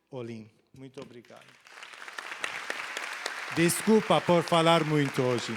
Olim. Muito obrigado. Desculpa por falar muito hoje.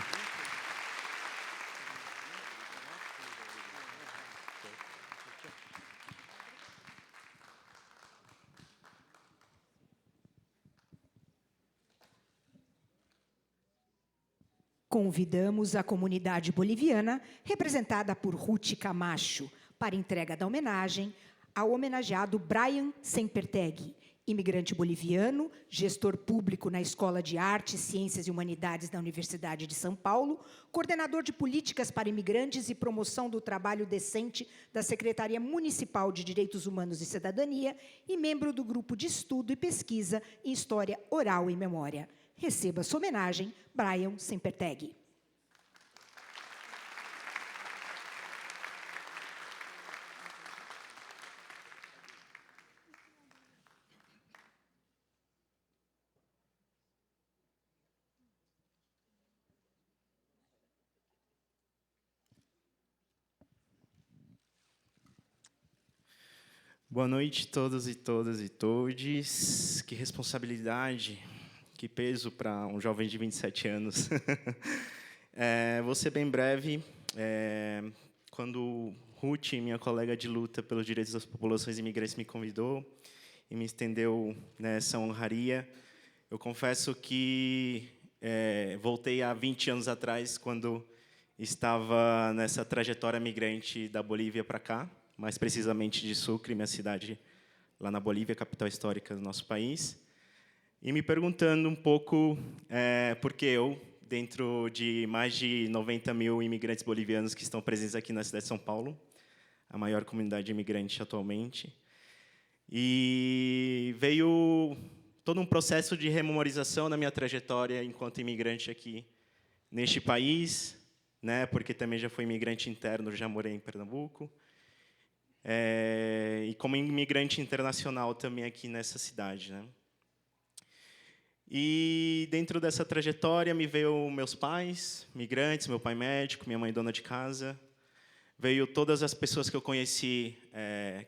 Convidamos a comunidade boliviana, representada por Ruth Camacho, para entrega da homenagem ao homenageado Brian Sempertegui, imigrante boliviano, gestor público na Escola de Artes, Ciências e Humanidades da Universidade de São Paulo, coordenador de políticas para imigrantes e promoção do trabalho decente da Secretaria Municipal de Direitos Humanos e Cidadania e membro do Grupo de Estudo e Pesquisa em História Oral e Memória. Receba sua homenagem, Brian Sempertegui. Boa noite a todos e todas e todes. Que responsabilidade, que peso para um jovem de 27 anos. Vou ser bem breve. Quando Ruth, minha colega de luta pelos direitos das populações imigrantes, me convidou e me estendeu nessa honraria, eu confesso que voltei há 20 anos atrás, quando estava nessa trajetória migrante da Bolívia para cá, mais precisamente de Sucre, minha cidade lá na Bolívia, capital histórica do nosso país, e me perguntando um pouco por que eu, dentro de mais de 90 mil imigrantes bolivianos que estão presentes aqui na cidade de São Paulo, a maior comunidade imigrante atualmente. E veio todo um processo de rememorização na minha trajetória enquanto imigrante aqui neste país, né, porque também já fui imigrante interno, já morei em Pernambuco, e como imigrante internacional também aqui nessa cidade, né. E dentro dessa trajetória me veio meus pais, migrantes, meu pai médico, minha mãe dona de casa, veio todas as pessoas que eu conheci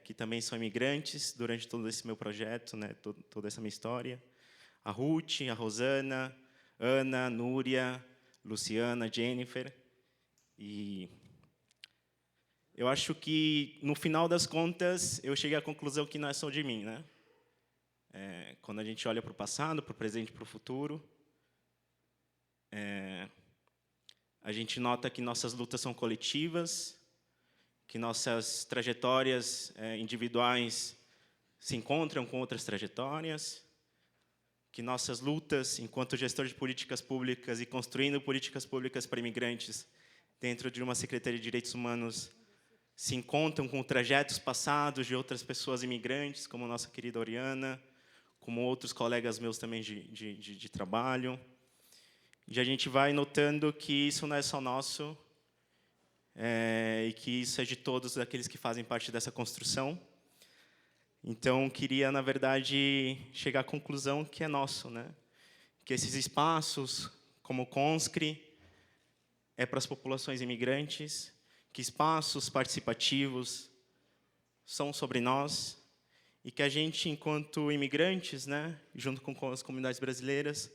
que também são imigrantes durante todo esse meu projeto, né, toda essa minha história, a Ruth, a Rosana, Ana, Núria, Luciana, Jennifer, e eu acho que, no final das contas, eu cheguei à conclusão que não é só de mim, né? Quando a gente olha para o passado, para o presente e para o futuro, a gente nota que nossas lutas são coletivas, que nossas trajetórias individuais se encontram com outras trajetórias, que nossas lutas, enquanto gestor de políticas públicas e construindo políticas públicas para imigrantes dentro de uma Secretaria de Direitos Humanos, se encontram com trajetos passados de outras pessoas imigrantes, como a nossa querida Oriana, como outros colegas meus também de trabalho. E a gente vai notando que isso não é só nosso, e que isso é de todos aqueles que fazem parte dessa construção. Então, queria, na verdade, chegar à conclusão que é nosso, né? Que esses espaços, como o CONSCRI, é para as populações imigrantes, que espaços participativos são sobre nós, e que a gente, enquanto imigrantes, né, junto com as comunidades brasileiras,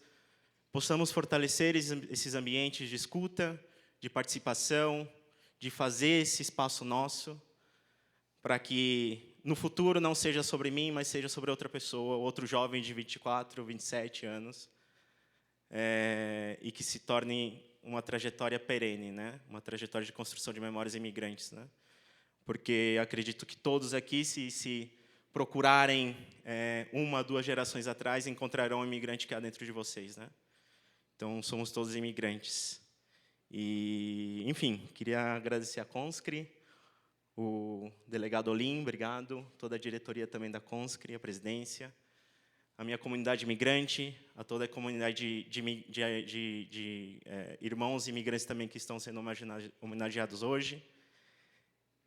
possamos fortalecer esses ambientes de escuta, de participação, de fazer esse espaço nosso, para que no futuro não seja sobre mim, mas seja sobre outra pessoa, outro jovem de 24, 27 anos, e que se torne uma trajetória perene, né? Uma trajetória de construção de memórias imigrantes, né? Porque acredito que todos aqui, se procurarem 1, 2 gerações atrás, encontrarão um imigrante que há dentro de vocês, né? Então, somos todos imigrantes. E, enfim, queria agradecer a CONSCRI, o delegado Olim, obrigado, toda a diretoria também da CONSCRI, a presidência, a minha comunidade imigrante, a toda a comunidade de irmãos imigrantes também que estão sendo homenageados hoje.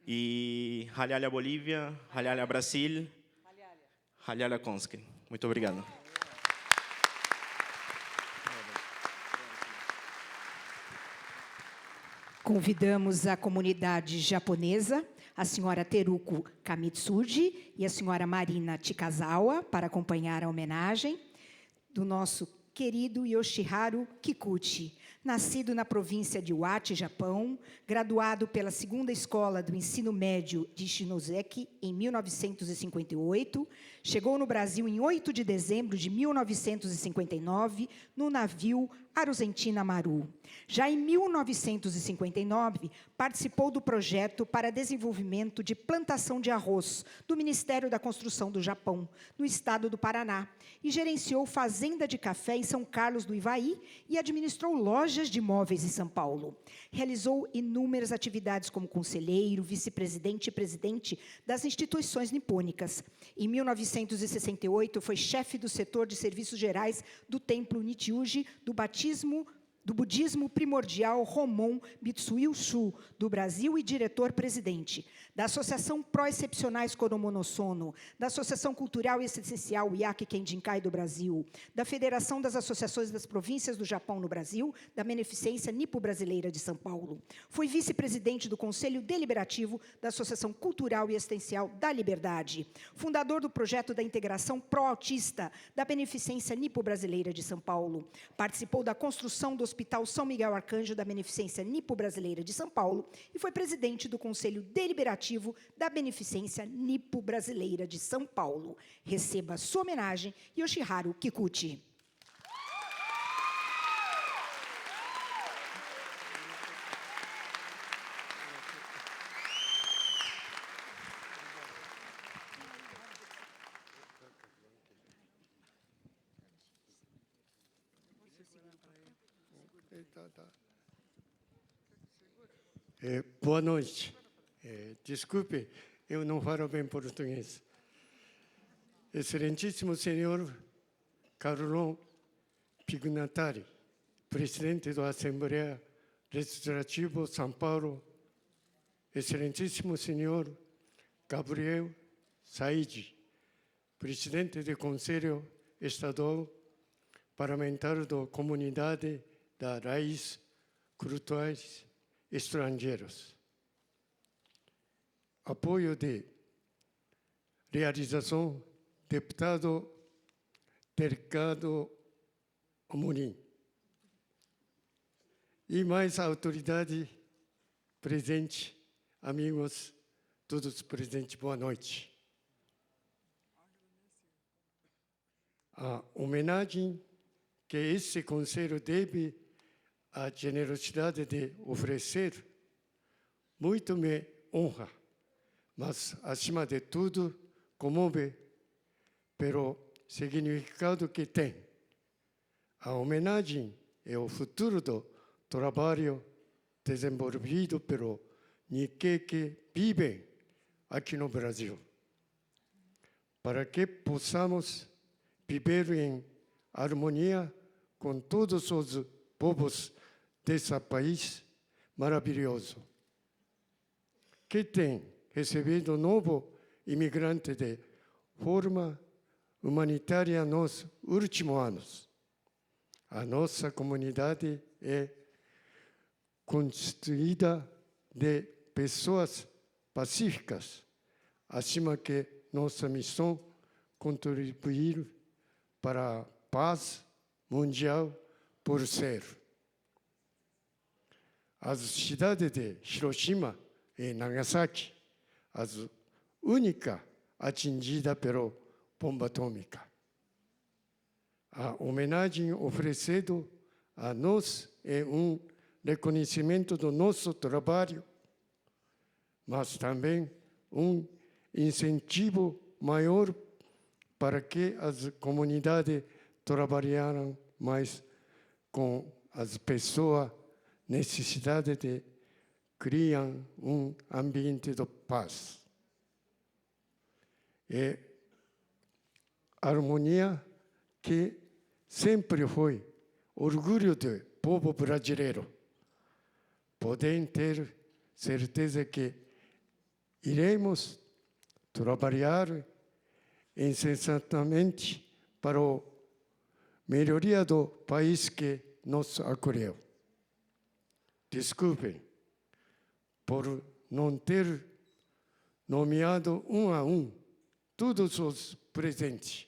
E Halhalha Bolívia, Halhalha Brasil, Halhalha CONSCRI. Muito obrigado. Convidamos a comunidade japonesa, a senhora Teruko Kamitsuji e a senhora Marina Chikazawa, para acompanhar a homenagem do nosso querido Yoshiharu Kikuchi, nascido na província de Iwate, Japão, graduado pela Segunda Escola do Ensino Médio de Shinozeki em 1958, chegou no Brasil em 8 de dezembro de 1959 no navio Argentina Maru. Já em 1959, participou do projeto para desenvolvimento de plantação de arroz do Ministério da Construção do Japão, no estado do Paraná, e gerenciou fazenda de café em São Carlos do Ivaí e administrou lojas de imóveis em São Paulo. Realizou inúmeras atividades como conselheiro, vice-presidente e presidente das instituições nipônicas. Em 1968, foi chefe do setor de serviços gerais do Templo Nichiuji do budismo primordial Homon Mitsuyo-shu, do Brasil, e diretor-presidente da Associação Pró-Excepcionais Koromono-Sono, da Associação Cultural e Essencial Yaki Kendinkai do Brasil, da Federação das Associações das Províncias do Japão no Brasil, da Beneficência Nipo-Brasileira de São Paulo. Foi vice-presidente do Conselho Deliberativo da Associação Cultural e Essencial da Liberdade, fundador do projeto da integração pró-autista da Beneficência Nipo-Brasileira de São Paulo. Participou da construção do Hospital São Miguel Arcanjo da Beneficência Nipo-Brasileira de São Paulo e foi presidente do Conselho Deliberativo da Beneficência Nipo-Brasileira de São Paulo. Receba sua homenagem, Yoshiharu Kikuchi. Boa noite. Desculpe, eu não falo bem português. Excelentíssimo senhor Carlão Pignatari, presidente da Assembleia Legislativa de São Paulo, excelentíssimo senhor Gabriel Said, presidente do Conselho Estadual Parlamentar da Comunidade da Raiz Culturais Estrangeiros. Apoio de realização, deputado Delgado Amorim. E mais autoridade presente, amigos, todos presentes, boa noite. A homenagem que esse conselho deve à generosidade de oferecer, muito me honra, mas, acima de tudo, comove pelo significado que tem. A homenagem é o futuro do trabalho desenvolvido pelo Nikkei que vivem aqui no Brasil, para que possamos viver em harmonia com todos os povos desse país maravilhoso, que tem recebido novo imigrante de forma humanitária nos últimos anos. A nossa comunidade é constituída de pessoas pacíficas, acima que nossa missão contribuir para a paz mundial por ser. As cidades de Hiroshima e Nagasaki, as únicas atingidas pela bomba atômica. A homenagem oferecida a nós é um reconhecimento do nosso trabalho, mas também um incentivo maior para que as comunidades trabalharam mais com as pessoas, necessidade de criar um ambiente de paz. E harmonia que sempre foi orgulho do povo brasileiro. Podem ter certeza que iremos trabalhar incessantemente para a melhoria do país que nos acolheu. Desculpem por não ter nomeado um a um todos os presentes.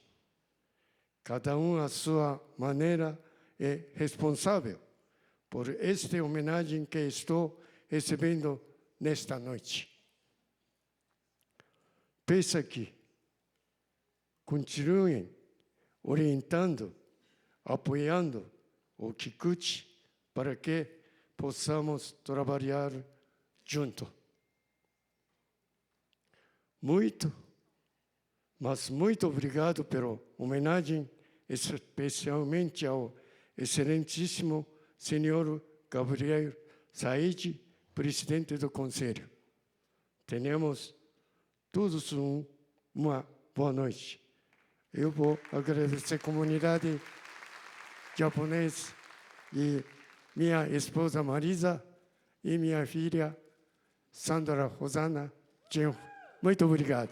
Cada um à sua maneira é responsável por esta homenagem que estou recebendo nesta noite. Peço que continuem orientando, apoiando o Kikuchi para que possamos trabalhar juntos. Mas muito obrigado pela homenagem, especialmente ao excelentíssimo senhor Gabriel Said, presidente do Conselho. Tenhamos todos uma boa noite. Eu vou agradecer a comunidade japonesa e minha esposa Marisa e minha filha Sandra Rosana Genro. Muito obrigado.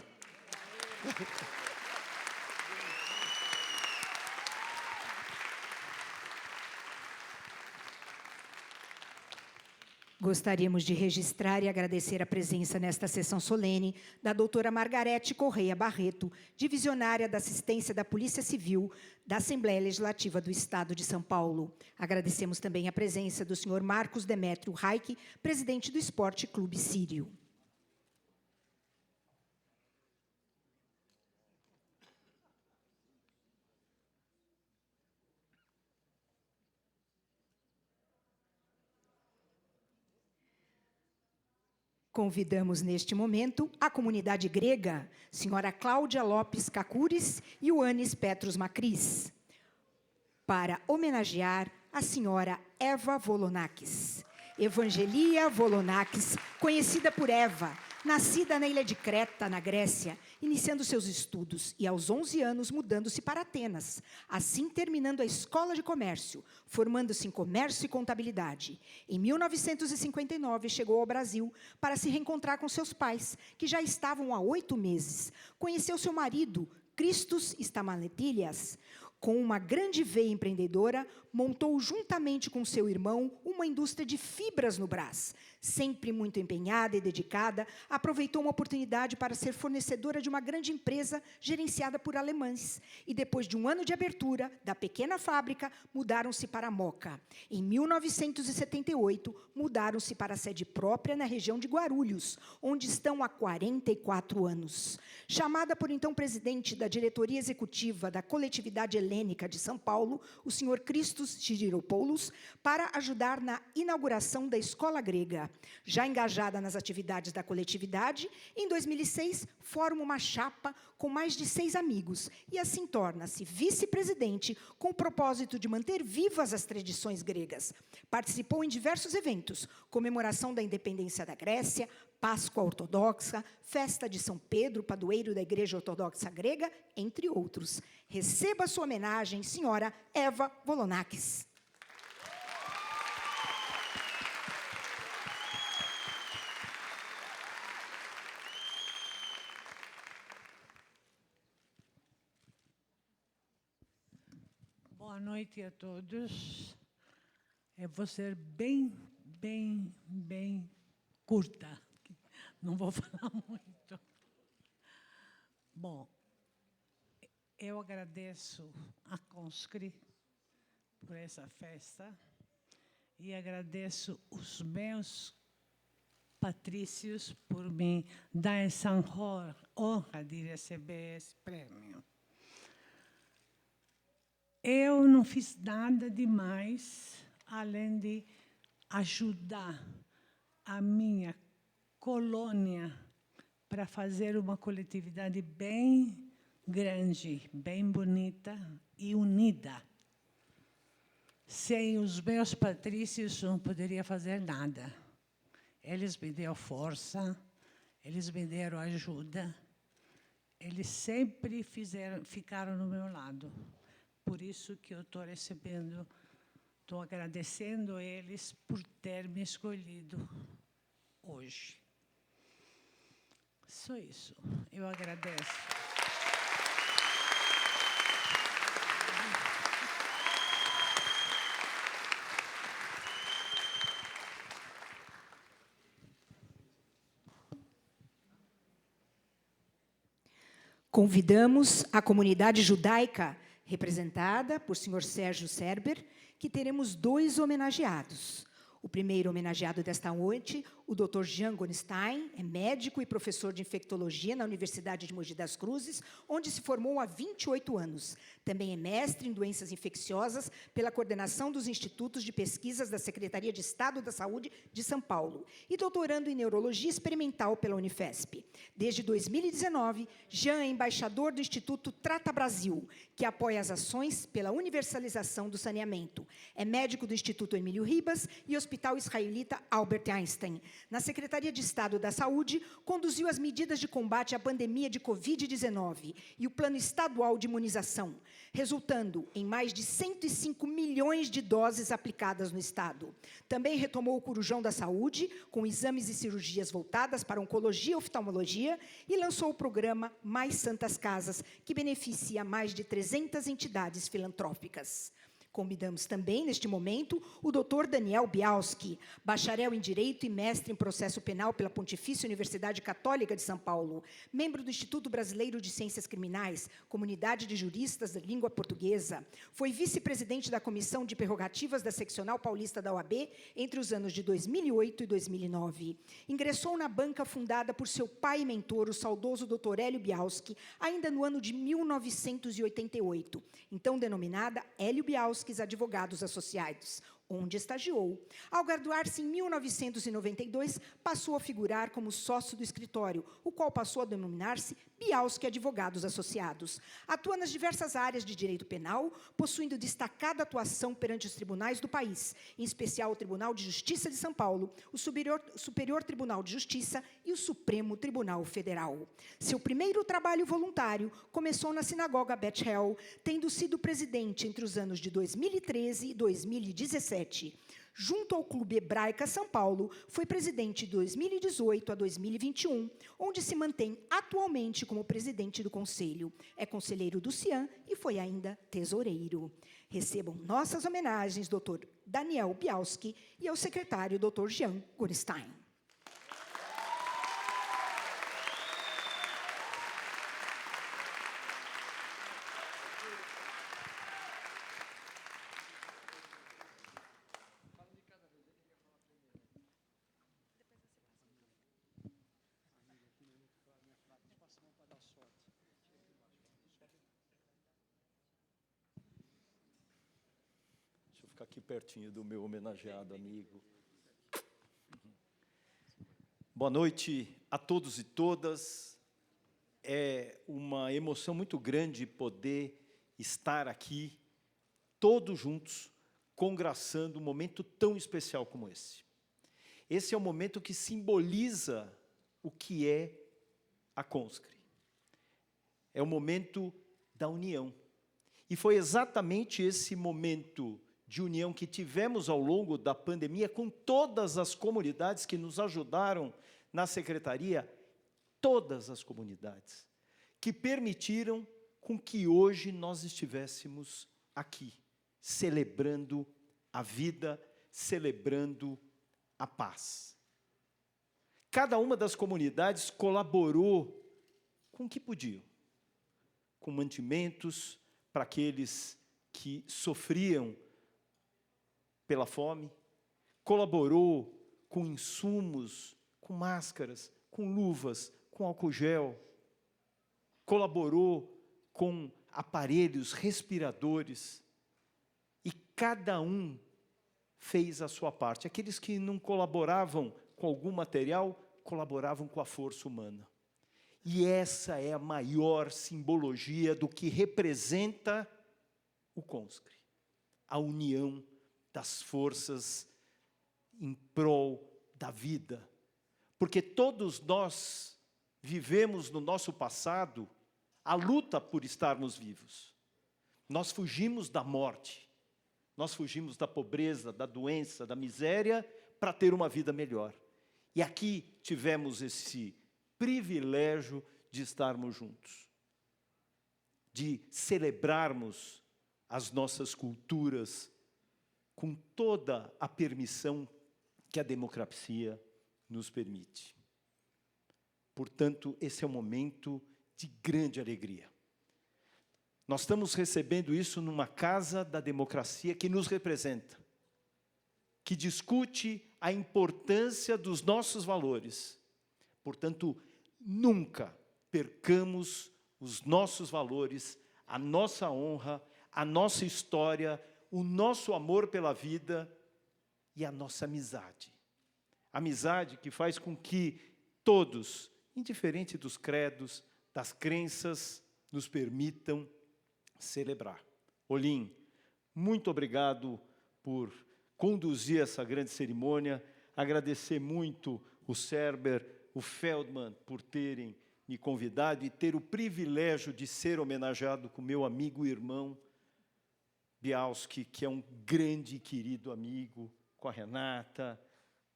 Gostaríamos de registrar e agradecer a presença nesta sessão solene da doutora Margarete Correia Barreto, divisionária da Assistência da Polícia Civil da Assembleia Legislativa do Estado de São Paulo. Agradecemos também a presença do senhor Marcos Demétrio Raik, presidente do Esporte Clube Sírio. Convidamos neste momento a comunidade grega, senhora Cláudia Lopes Kakouris e Ioannis Petros Makris, para homenagear a senhora Eva Volonakis. Evangelia Volonakis, conhecida por Eva, nascida na ilha de Creta, na Grécia, iniciando seus estudos e, aos 11 anos, mudando-se para Atenas, assim terminando a escola de comércio, formando-se em comércio e contabilidade. Em 1959, chegou ao Brasil para se reencontrar com seus pais, que já estavam há 8 meses. Conheceu seu marido, Christos Stamatilias. Com uma grande veia empreendedora, montou juntamente com seu irmão uma indústria de fibras no Brás. Sempre muito empenhada e dedicada, aproveitou uma oportunidade para ser fornecedora de uma grande empresa gerenciada por alemães. E depois de um ano de abertura da pequena fábrica, mudaram-se para Moca. Em 1978, mudaram-se para a sede própria na região de Guarulhos, onde estão há 44 anos. Chamada por então presidente da diretoria executiva da coletividade helênica de São Paulo, o senhor Christos Chidiropoulos, para ajudar na inauguração da escola grega. Já engajada nas atividades da coletividade, em 2006, forma uma chapa com mais de 6 amigos e assim torna-se vice-presidente com o propósito de manter vivas as tradições gregas. Participou em diversos eventos, comemoração da independência da Grécia, Páscoa Ortodoxa, Festa de São Pedro, padroeiro da Igreja Ortodoxa Grega, entre outros. Receba sua homenagem, senhora Eva Volonakis. Boa noite a todos. Eu vou ser bem curta. Não vou falar muito. Bom, eu agradeço a Conscri por essa festa e agradeço os meus patrícios por me dar essa honra de receber esse prêmio. Eu não fiz nada demais, além de ajudar a minha colônia para fazer uma coletividade bem grande, bem bonita e unida. Sem os meus patrícios, não poderia fazer nada. Eles me deram força, eles me deram ajuda, eles sempre ficaram no meu lado. Por isso que eu estou recebendo, estou agradecendo a eles por ter me escolhido hoje. Só isso, eu agradeço. Convidamos a comunidade judaica, representada por senhor Sérgio Serber, que teremos 2 homenageados. O primeiro homenageado desta noite, o Dr. Jean Gonstein, é médico e professor de infectologia na Universidade de Mogi das Cruzes, onde se formou há 28 anos. Também é mestre em doenças infecciosas pela coordenação dos Institutos de Pesquisas da Secretaria de Estado da Saúde de São Paulo e doutorando em Neurologia Experimental pela Unifesp. Desde 2019, Jean é embaixador do Instituto Trata Brasil, que apoia as ações pela universalização do saneamento. É médico do Instituto Emílio Ribas e Hospital Israelita Albert Einstein. Na Secretaria de Estado da Saúde, conduziu as medidas de combate à pandemia de Covid-19 e o Plano Estadual de Imunização, resultando em mais de 105 milhões de doses aplicadas no Estado. Também retomou o Corujão da Saúde, com exames e cirurgias voltadas para oncologia e oftalmologia, e lançou o programa Mais Santas Casas, que beneficia mais de 300 entidades filantrópicas. Convidamos também, neste momento, o Dr. Daniel Bialski, bacharel em Direito e mestre em Processo Penal pela Pontifícia Universidade Católica de São Paulo, membro do Instituto Brasileiro de Ciências Criminais, Comunidade de Juristas da Língua Portuguesa, foi vice-presidente da Comissão de Prerrogativas da Seccional Paulista da OAB entre os anos de 2008 e 2009. Ingressou na banca fundada por seu pai e mentor, o saudoso Dr. Hélio Bialski, ainda no ano de 1988, então denominada Hélio Bialski Advogados Associados, onde estagiou. Ao graduar-se em 1992, passou a figurar como sócio do escritório, o qual passou a denominar-se Bialski Advogados Associados. Atua nas diversas áreas de direito penal, possuindo destacada atuação perante os tribunais do país, em especial o Tribunal de Justiça de São Paulo, o Superior Tribunal de Justiça e o Supremo Tribunal Federal. Seu primeiro trabalho voluntário começou na Sinagoga Beth El, tendo sido presidente entre os anos de 2013 e 2017. Junto ao Clube Hebraica São Paulo, foi presidente de 2018 a 2021, onde se mantém atualmente como presidente do Conselho. É conselheiro do CIAN e foi ainda tesoureiro. Recebam nossas homenagens, Dr. Daniel Bialski, e ao secretário, Dr. Jean Gorenstein. Deixa eu ficar aqui pertinho do meu homenageado amigo. Boa noite a todos e todas. É uma emoção muito grande poder estar aqui, todos juntos, congraçando um momento tão especial como esse. Esse é o momento que simboliza o que é a Conscri. É o momento da união. E foi exatamente esse momento de união que tivemos ao longo da pandemia com todas as comunidades que nos ajudaram na secretaria, todas as comunidades, que permitiram com que hoje nós estivéssemos aqui, celebrando a vida, celebrando a paz. Cada uma das comunidades colaborou com o que podiam, com mantimentos para aqueles que sofriam pela fome, colaborou com insumos, com máscaras, com luvas, com álcool gel, colaborou com aparelhos respiradores, e cada um fez a sua parte. Aqueles que não colaboravam com algum material, colaboravam com a força humana. E essa é a maior simbologia do que representa o Conscri, a união das forças em prol da vida. Porque todos nós vivemos no nosso passado a luta por estarmos vivos. Nós fugimos da morte, nós fugimos da pobreza, da doença, da miséria, para ter uma vida melhor. E aqui tivemos esse privilégio de estarmos juntos, de celebrarmos as nossas culturas com toda a permissão que a democracia nos permite. Portanto, esse é um momento de grande alegria. Nós estamos recebendo isso numa casa da democracia que nos representa, que discute a importância dos nossos valores. Portanto, nunca percamos os nossos valores, a nossa honra, a nossa história, o nosso amor pela vida e a nossa amizade. Amizade que faz com que todos, indiferente dos credos, das crenças, nos permitam celebrar. Olim, muito obrigado por conduzir essa grande cerimônia, agradecer muito o Serber, o Feldman, por terem me convidado e ter o privilégio de ser homenageado com meu amigo e irmão Bialski, que é um grande e querido amigo, com a Renata.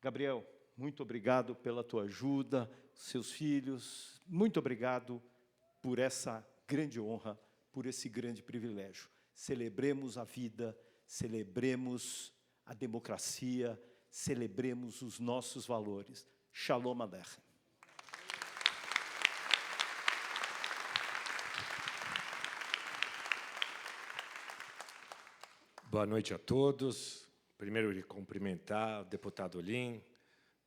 Gabriel, muito obrigado pela tua ajuda, seus filhos, muito obrigado por essa grande honra, por esse grande privilégio. Celebremos a vida, celebremos a democracia, celebremos os nossos valores. Shalom Aleichem. Boa noite a todos. Primeiro, lhe cumprimentar o deputado Olim,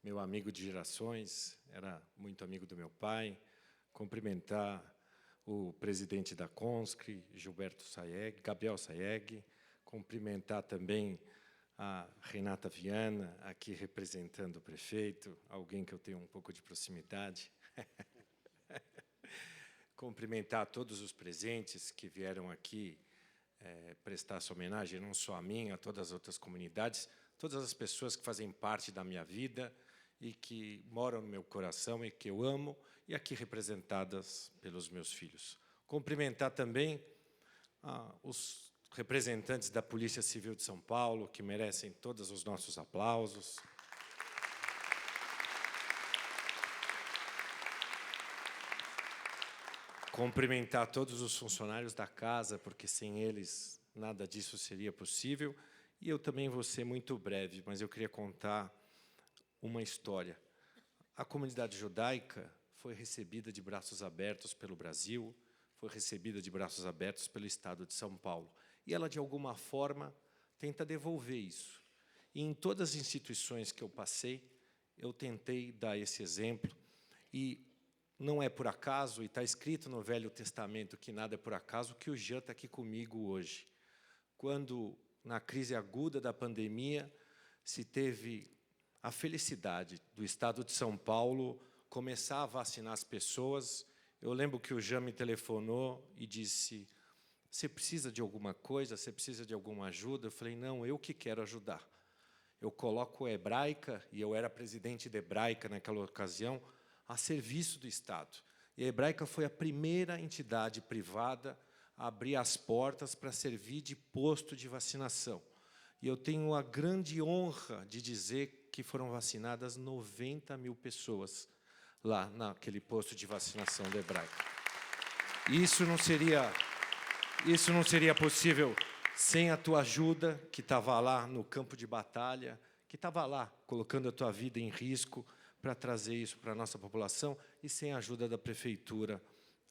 meu amigo de gerações, era muito amigo do meu pai. Cumprimentar o presidente da Conscri, Gilberto Sayeg, Gabriel Sayeg. Cumprimentar também a Renata Viana, aqui representando o prefeito, alguém que eu tenho um pouco de proximidade. Cumprimentar todos os presentes que vieram aqui prestar essa homenagem, não só a mim, a todas as outras comunidades, todas as pessoas que fazem parte da minha vida e que moram no meu coração e que eu amo, e aqui representadas pelos meus filhos. Cumprimentar também os representantes da Polícia Civil de São Paulo, que merecem todos os nossos aplausos. Cumprimentar todos os funcionários da casa, porque sem eles nada disso seria possível. E eu também vou ser muito breve, mas eu queria contar uma história. A comunidade judaica foi recebida de braços abertos pelo Brasil, foi recebida de braços abertos pelo Estado de São Paulo. E ela, de alguma forma, tenta devolver isso. E em todas as instituições que eu passei, eu tentei dar esse exemplo. E não é por acaso, e está escrito no Velho Testamento que nada é por acaso, que o Jean está aqui comigo hoje. Quando, na crise aguda da pandemia, se teve a felicidade do Estado de São Paulo começar a vacinar as pessoas, eu lembro que o Jean me telefonou e disse: você precisa de alguma coisa? Você precisa de alguma ajuda? Eu falei: não, eu que quero ajudar. Eu coloco a Hebraica, e eu era presidente da Hebraica naquela ocasião, a serviço do Estado. E a Hebraica foi a primeira entidade privada a abrir as portas para servir de posto de vacinação. E eu tenho a grande honra de dizer que foram vacinadas 90 mil pessoas lá naquele posto de vacinação da Hebraica. E isso não seria possível sem a tua ajuda, que estava lá no campo de batalha, que estava lá colocando a tua vida em risco para trazer isso para a nossa população, e sem a ajuda da Prefeitura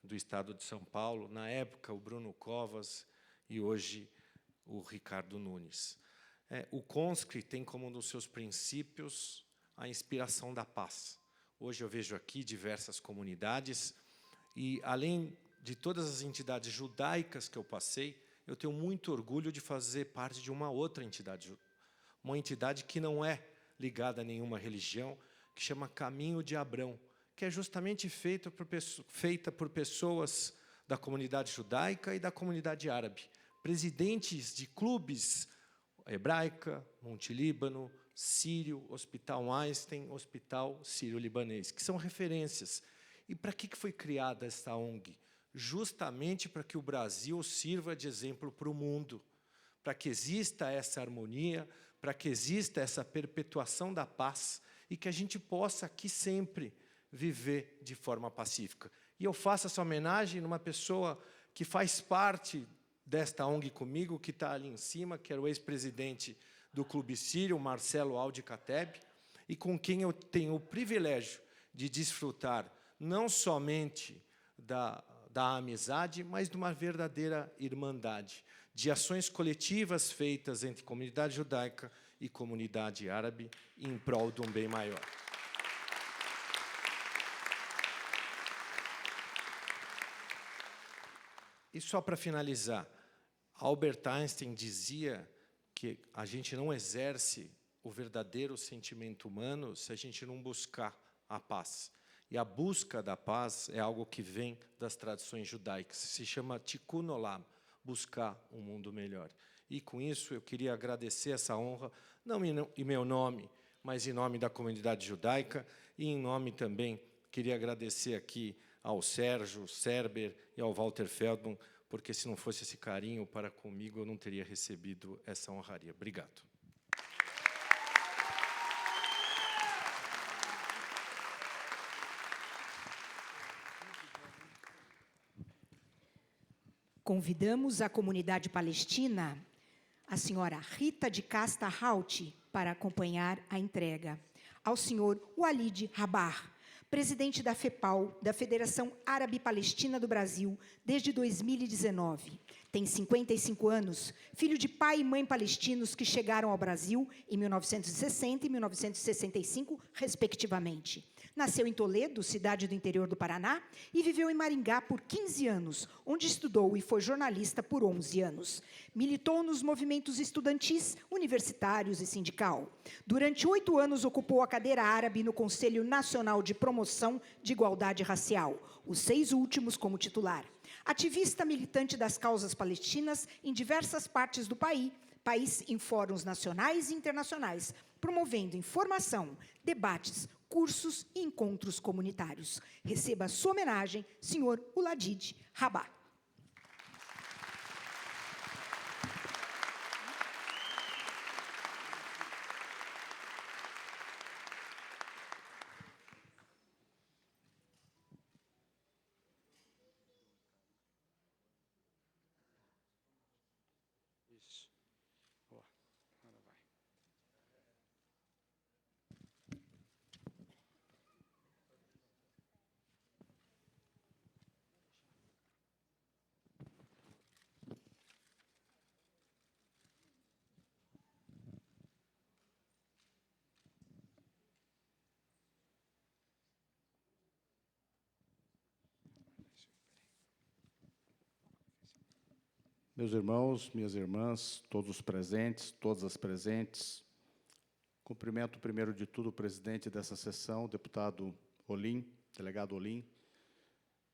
do Estado de São Paulo, na época o Bruno Covas e hoje o Ricardo Nunes. O CONSCRI tem como um dos seus princípios a inspiração da paz. Hoje eu vejo aqui diversas comunidades e, além de todas as entidades judaicas que eu passei, eu tenho muito orgulho de fazer parte de uma outra entidade, uma entidade que não é ligada a nenhuma religião, que chama Caminho de Abrão, que é justamente feita por pessoas da comunidade judaica e da comunidade árabe, presidentes de clubes Hebraica, Monte Líbano, Sírio, Hospital Einstein, Hospital Sírio-Libanês, que são referências. E para que foi criada essa ONG? Justamente para que o Brasil sirva de exemplo para o mundo, para que exista essa harmonia, para que exista essa perpetuação da paz e que a gente possa aqui sempre viver de forma pacífica. E eu faço essa homenagem numa pessoa que faz parte desta ONG comigo, que está ali em cima, que era o ex-presidente do Clube Sírio, Marcelo Aldi-Kateb, e com quem eu tenho o privilégio de desfrutar não somente da amizade, mas de uma verdadeira irmandade, de ações coletivas feitas entre comunidade judaica e comunidade árabe em prol de um bem maior. E só para finalizar, Albert Einstein dizia que a gente não exerce o verdadeiro sentimento humano se a gente não buscar a paz. E a busca da paz é algo que vem das tradições judaicas, se chama Tikkun Olam, buscar um mundo melhor. E com isso eu queria agradecer essa honra, não em meu nome, mas em nome da comunidade judaica, e em nome também, queria agradecer aqui ao Sérgio Serber e ao Walter Feldman, porque se não fosse esse carinho para comigo, eu não teria recebido essa honraria. Obrigado. Convidamos a comunidade palestina, a senhora Rita de Casta Hauti, para acompanhar a entrega. Ao senhor Walid Rabar, presidente da FEPAL, da Federação Árabe Palestina do Brasil, desde 2019. Tem 55 anos, filho de pai e mãe palestinos que chegaram ao Brasil em 1960 e 1965, respectivamente. Nasceu em Toledo, cidade do interior do Paraná, e viveu em Maringá por 15 anos, onde estudou e foi jornalista por 11 anos. Militou nos movimentos estudantis, universitários e sindical. Durante 8 anos ocupou a cadeira árabe no Conselho Nacional de Promoção de Igualdade Racial, os 6 últimos como titular. Ativista militante das causas palestinas em diversas partes do país em fóruns nacionais e internacionais, promovendo informação, debates, cursos e encontros comunitários. Receba sua homenagem, senhor Uladid Rabah. Isso. Boa. Agora vai. Meus irmãos, minhas irmãs, todos os presentes, todas as presentes, cumprimento primeiro de tudo o presidente dessa sessão, o deputado Olim, delegado Olim.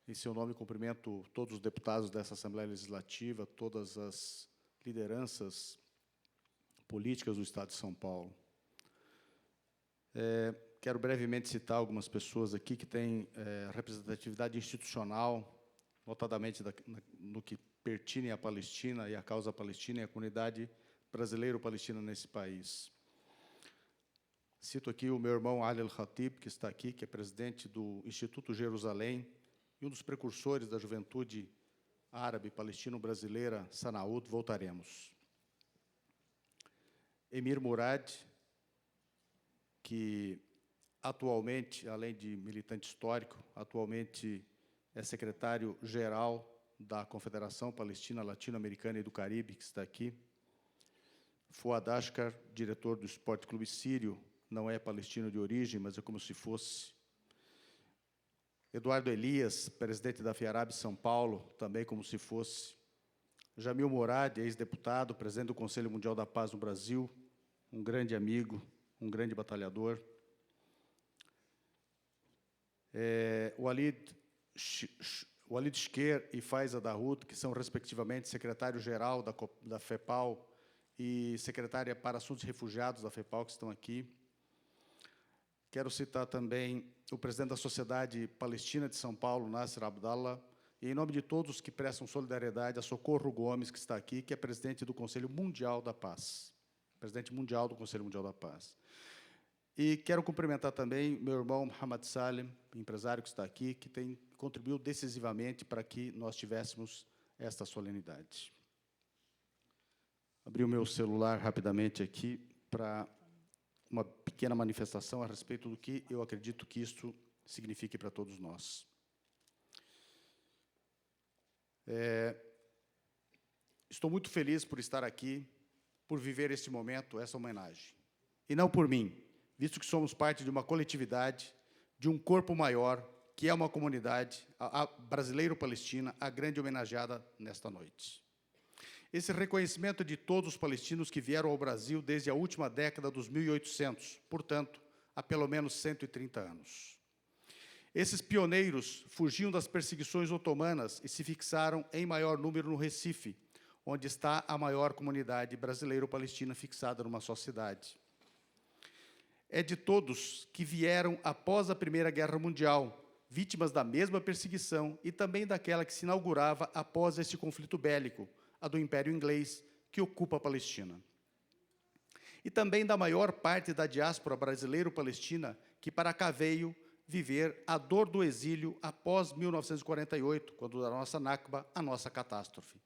Em seu nome, cumprimento todos os deputados dessa Assembleia Legislativa, todas as lideranças políticas do Estado de São Paulo. Quero brevemente citar algumas pessoas aqui que têm representatividade institucional, notadamente no que pertine à Palestina e à causa palestina e à comunidade brasileiro-palestina nesse país. Cito aqui o meu irmão Ali Al-Khatib, que está aqui, que é presidente do Instituto Jerusalém e um dos precursores da juventude árabe palestino-brasileira, Sanaúd. Voltaremos. Emir Murad, que atualmente, além de militante histórico, atualmente é secretário-geral da Confederação Palestina Latino-Americana e do Caribe, que está aqui. Fuad Ashkar, diretor do Esporte Clube Sírio, não é palestino de origem, mas é como se fosse. Eduardo Elias, presidente da FIARAB São Paulo, também como se fosse. Jamil Morad, ex-deputado, presidente do Conselho Mundial da Paz no Brasil, um grande amigo, um grande batalhador. Walid Shker e Faiza Dahoud, que são, respectivamente, secretário-geral da FEPAL e secretária para Assuntos Refugiados da FEPAL, que estão aqui. Quero citar também o presidente da Sociedade Palestina de São Paulo, Nasser Abdallah, e, em nome de todos que prestam solidariedade, a Socorro Gomes, que está aqui, que é presidente do Conselho Mundial da Paz. Presidente mundial do Conselho Mundial da Paz. E quero cumprimentar também meu irmão Mohamed Salem, empresário que está aqui, que contribuiu decisivamente para que nós tivéssemos esta solenidade. Abri o meu celular rapidamente aqui para uma pequena manifestação a respeito do que eu acredito que isto signifique para todos nós. Estou muito feliz por estar aqui, por viver este momento, essa homenagem. E não por mim, visto que somos parte de uma coletividade, de um corpo maior, que é uma comunidade brasileiro-palestina, a grande homenageada nesta noite. Esse reconhecimento de todos os palestinos que vieram ao Brasil desde a última década dos 1800, portanto, há pelo menos 130 anos. Esses pioneiros fugiam das perseguições otomanas e se fixaram em maior número no Recife, onde está a maior comunidade brasileiro-palestina fixada numa só cidade. É de todos que vieram após a Primeira Guerra Mundial, vítimas da mesma perseguição e também daquela que se inaugurava após este conflito bélico, a do Império Inglês, que ocupa a Palestina. E também da maior parte da diáspora brasileiro-palestina, que para cá veio viver a dor do exílio após 1948, quando da nossa Nakba, a nossa catástrofe.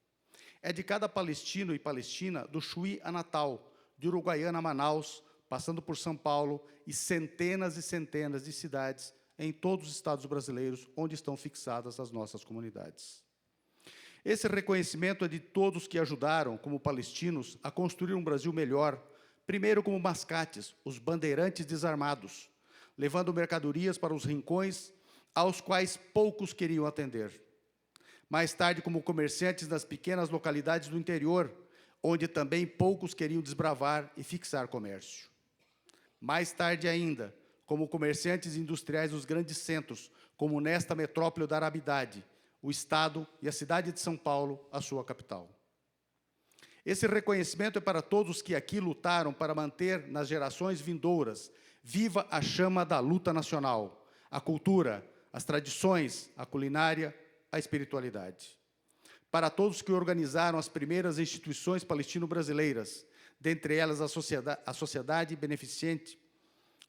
É de cada palestino e palestina, do Chuí a Natal, de Uruguaiana a Manaus, passando por São Paulo e centenas de cidades em todos os estados brasileiros onde estão fixadas as nossas comunidades. Esse reconhecimento é de todos que ajudaram, como palestinos, a construir um Brasil melhor, primeiro como mascates, os bandeirantes desarmados, levando mercadorias para os rincões aos quais poucos queriam atender. Mais tarde, como comerciantes das pequenas localidades do interior, onde também poucos queriam desbravar e fixar comércio. Mais tarde ainda, como comerciantes industriais dos grandes centros, como nesta metrópole da Arabidade, o Estado e a cidade de São Paulo, a sua capital. Esse reconhecimento é para todos que aqui lutaram para manter nas gerações vindouras viva a chama da luta nacional, a cultura, as tradições, a culinária, a espiritualidade. Para todos que organizaram as primeiras instituições palestino-brasileiras, dentre elas a Sociedade Beneficente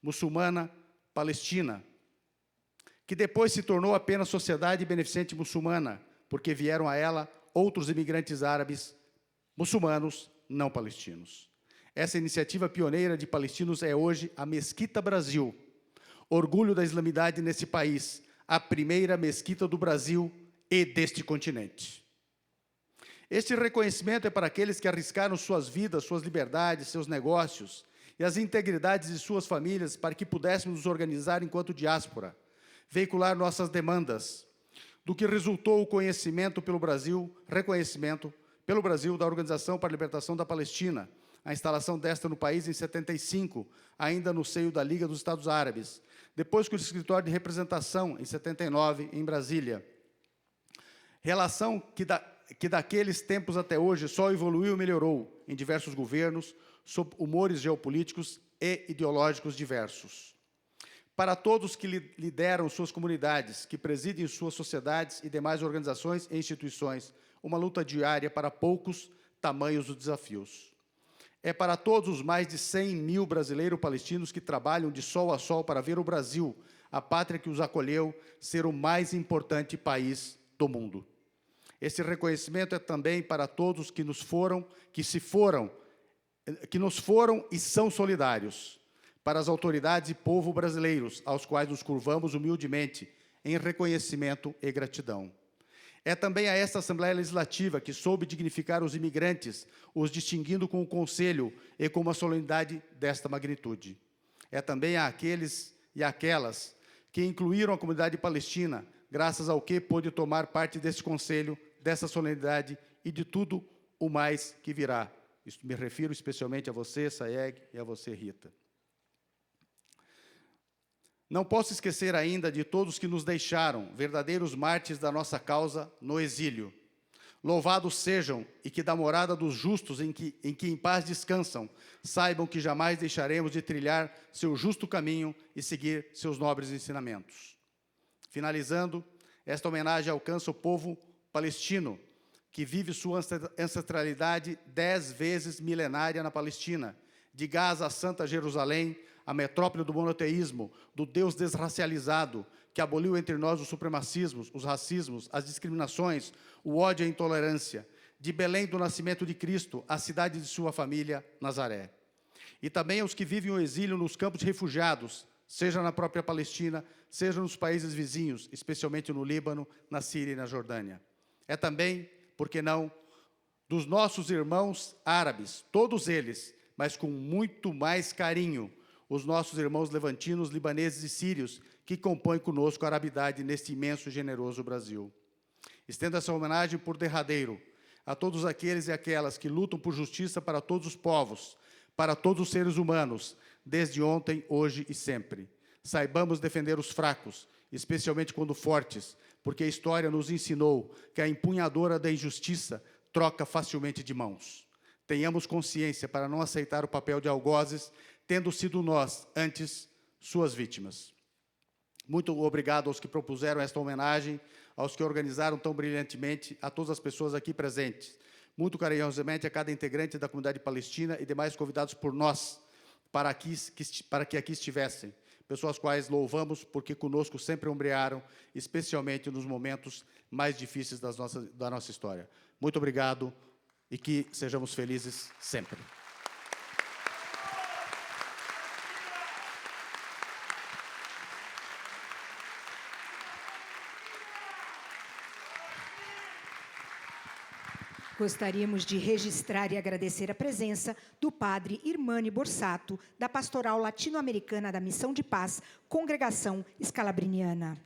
Muçulmana Palestina, que depois se tornou apenas Sociedade Beneficente Muçulmana, porque vieram a ela outros imigrantes árabes muçulmanos não palestinos. Essa iniciativa pioneira de palestinos é hoje a Mesquita Brasil, orgulho da islamidade nesse país, a primeira mesquita do Brasil e deste continente. Este reconhecimento é para aqueles que arriscaram suas vidas, suas liberdades, seus negócios e as integridades de suas famílias para que pudéssemos nos organizar enquanto diáspora, veicular nossas demandas, do que resultou o conhecimento pelo Brasil, reconhecimento pelo Brasil da Organização para a Libertação da Palestina, a instalação desta no país em 75, ainda no seio da Liga dos Estados Árabes, depois com o escritório de representação, em 79, em Brasília. Relação que daqueles tempos até hoje só evoluiu e melhorou em diversos governos, sob humores geopolíticos e ideológicos diversos. Para todos que lideram suas comunidades, que presidem suas sociedades e demais organizações e instituições, uma luta diária para poucos tamanhos dos desafios. É para todos os mais de 100 mil brasileiros palestinos que trabalham de sol a sol para ver o Brasil, a pátria que os acolheu, ser o mais importante país do mundo. Esse reconhecimento é também para todos que nos foram e são solidários, para as autoridades e povo brasileiros, aos quais nos curvamos humildemente em reconhecimento e gratidão. É também a esta Assembleia Legislativa que soube dignificar os imigrantes, os distinguindo com o Conselho e com uma solenidade desta magnitude. É também àqueles e àquelas que incluíram a comunidade palestina, graças ao que pôde tomar parte deste Conselho, dessa solenidade e de tudo o mais que virá. Isso me refiro especialmente a você, Saeg, e a você, Rita. Não posso esquecer ainda de todos que nos deixaram, verdadeiros mártires da nossa causa no exílio. Louvados sejam e que da morada dos justos em que em paz descansam, saibam que jamais deixaremos de trilhar seu justo caminho e seguir seus nobres ensinamentos. Finalizando, esta homenagem alcança o povo palestino, que vive sua ancestralidade 10 vezes milenária na Palestina, de Gaza a Santa Jerusalém, a metrópole do monoteísmo, do Deus desracializado, que aboliu entre nós os supremacismos, os racismos, as discriminações, o ódio e a intolerância, de Belém do nascimento de Cristo, a cidade de sua família, Nazaré. E também aos que vivem o exílio nos campos de refugiados, seja na própria Palestina, seja nos países vizinhos, especialmente no Líbano, na Síria e na Jordânia. É também, por que não, dos nossos irmãos árabes, todos eles, mas com muito mais carinho, os nossos irmãos levantinos, libaneses e sírios, que compõem conosco a arabidade neste imenso e generoso Brasil. Estendo essa homenagem por derradeiro a todos aqueles e aquelas que lutam por justiça para todos os povos, para todos os seres humanos, desde ontem, hoje e sempre. Saibamos defender os fracos, especialmente quando fortes, porque a história nos ensinou que a empunhadora da injustiça troca facilmente de mãos. Tenhamos consciência para não aceitar o papel de algozes, tendo sido nós, antes, suas vítimas. Muito obrigado aos que propuseram esta homenagem, aos que organizaram tão brilhantemente, a todas as pessoas aqui presentes. Muito carinhosamente a cada integrante da comunidade palestina e demais convidados por nós, para que aqui estivessem. Pessoas quais louvamos porque conosco sempre ombrearam, especialmente nos momentos mais difíceis da nossa história. Muito obrigado e que sejamos felizes sempre. Gostaríamos de registrar e agradecer a presença do padre Irmane Borsato, da Pastoral Latino-Americana da Missão de Paz, Congregação Scalabriniana.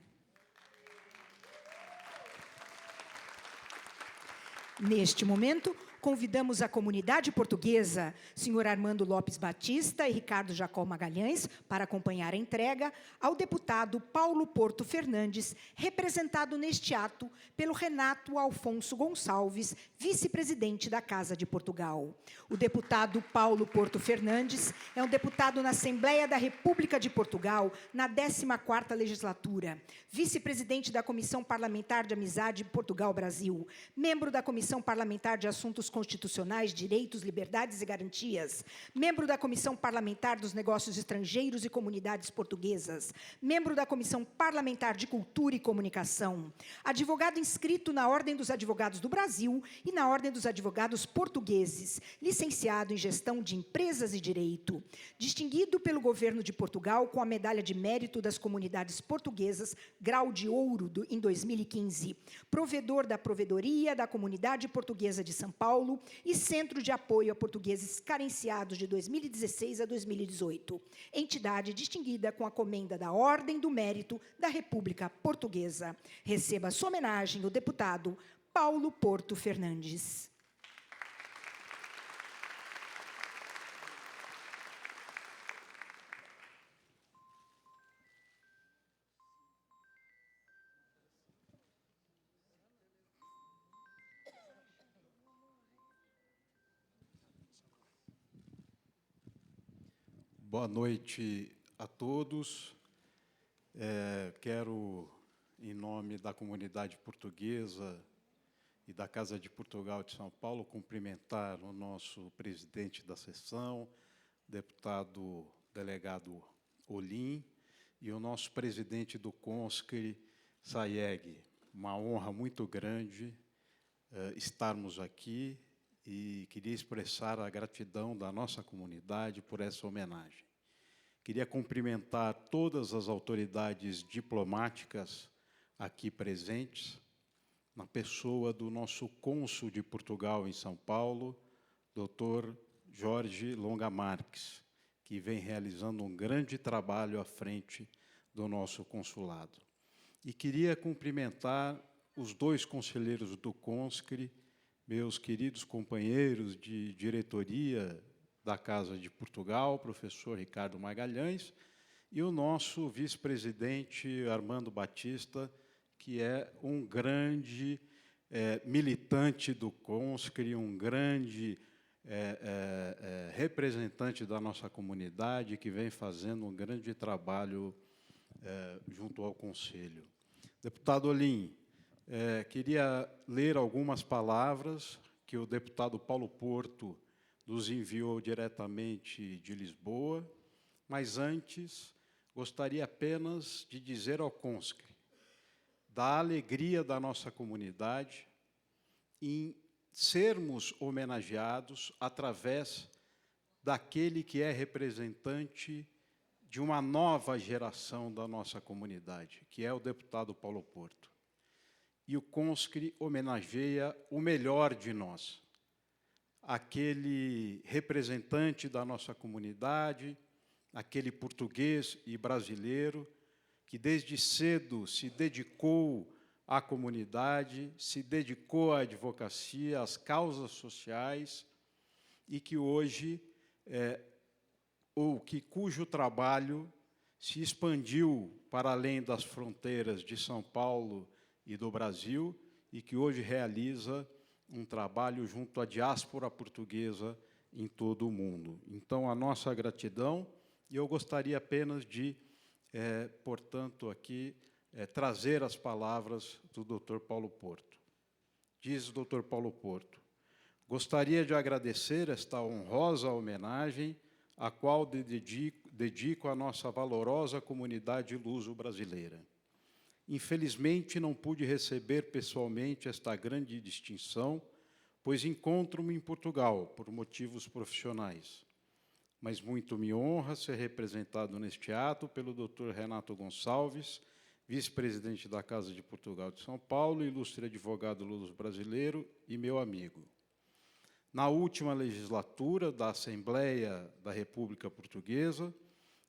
Neste momento, convidamos a comunidade portuguesa, senhor Armando Lopes Batista e Ricardo Jacó Magalhães, para acompanhar a entrega ao deputado Paulo Porto Fernandes, representado neste ato pelo Renato Alfonso Gonçalves, vice-presidente da Casa de Portugal. O deputado Paulo Porto Fernandes é um deputado na Assembleia da República de Portugal, na 14ª legislatura, vice-presidente da Comissão Parlamentar de Amizade Portugal-Brasil, membro da Comissão Parlamentar de Assuntos Constitucionais, Direitos, Liberdades e Garantias, membro da Comissão Parlamentar dos Negócios Estrangeiros e Comunidades Portuguesas, membro da Comissão Parlamentar de Cultura e Comunicação, advogado inscrito na Ordem dos Advogados do Brasil e na Ordem dos Advogados Portugueses, licenciado em Gestão de Empresas e Direito, distinguido pelo Governo de Portugal com a Medalha de Mérito das Comunidades Portuguesas, Grau de Ouro, em 2015, provedor da Provedoria da Comunidade Portuguesa de São Paulo e Centro de Apoio a Portugueses Carenciados de 2016 a 2018, entidade distinguida com a Comenda da Ordem do Mérito da República Portuguesa. Receba a sua homenagem o deputado Paulo Porto Fernandes. Boa noite a todos. Quero, em nome da comunidade portuguesa e da Casa de Portugal de São Paulo, cumprimentar o nosso presidente da sessão, deputado delegado Olim, e o nosso presidente do CONSCRE, Sayeg. Uma honra muito grande estarmos aqui, e queria expressar a gratidão da nossa comunidade por essa homenagem. Queria cumprimentar todas as autoridades diplomáticas aqui presentes, na pessoa do nosso cônsul de Portugal em São Paulo, Dr. Jorge Longa Marques, que vem realizando um grande trabalho à frente do nosso consulado. E queria cumprimentar os dois conselheiros do CONSCRE, meus queridos companheiros de diretoria da Casa de Portugal, professor Ricardo Magalhães, e o nosso vice-presidente Armando Batista, que é um grande militante do CONSCRE, um grande representante da nossa comunidade, que vem fazendo um grande trabalho junto ao Conselho. Deputado Olim, queria ler algumas palavras que o deputado Paulo Porto nos enviou diretamente de Lisboa, mas antes gostaria apenas de dizer ao CONSCRE da alegria da nossa comunidade em sermos homenageados através daquele que é representante de uma nova geração da nossa comunidade, que é o deputado Paulo Porto. E o CONSCRE homenageia o melhor de nós, aquele representante da nossa comunidade, aquele português e brasileiro que desde cedo se dedicou à comunidade, se dedicou à advocacia, às causas sociais, e que hoje, cujo trabalho se expandiu para além das fronteiras de São Paulo e do Brasil, e que hoje realiza um trabalho junto à diáspora portuguesa em todo o mundo. Então, a nossa gratidão, e eu gostaria apenas de, portanto, aqui, trazer as palavras do Dr. Paulo Porto. Diz o Dr. Paulo Porto: gostaria de agradecer esta honrosa homenagem, a qual dedico à nossa valorosa comunidade luso-brasileira. Infelizmente, não pude receber pessoalmente esta grande distinção, pois encontro-me em Portugal, por motivos profissionais. Mas muito me honra ser representado neste ato pelo Dr. Renato Gonçalves, vice-presidente da Casa de Portugal de São Paulo, ilustre advogado luso-brasileiro e meu amigo. Na última legislatura da Assembleia da República Portuguesa,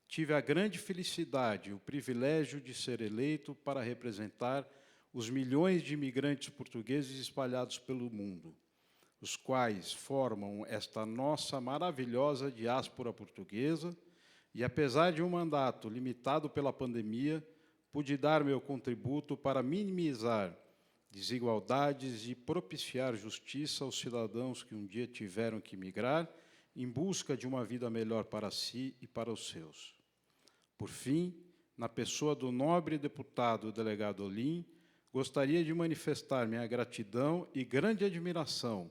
tive a grande felicidade e o privilégio de ser eleito para representar os milhões de imigrantes portugueses espalhados pelo mundo, os quais formam esta nossa maravilhosa diáspora portuguesa, e, apesar de um mandato limitado pela pandemia, pude dar meu contributo para minimizar desigualdades e propiciar justiça aos cidadãos que um dia tiveram que migrar em busca de uma vida melhor para si e para os seus. Por fim, na pessoa do nobre deputado delegado Olim, gostaria de manifestar minha gratidão e grande admiração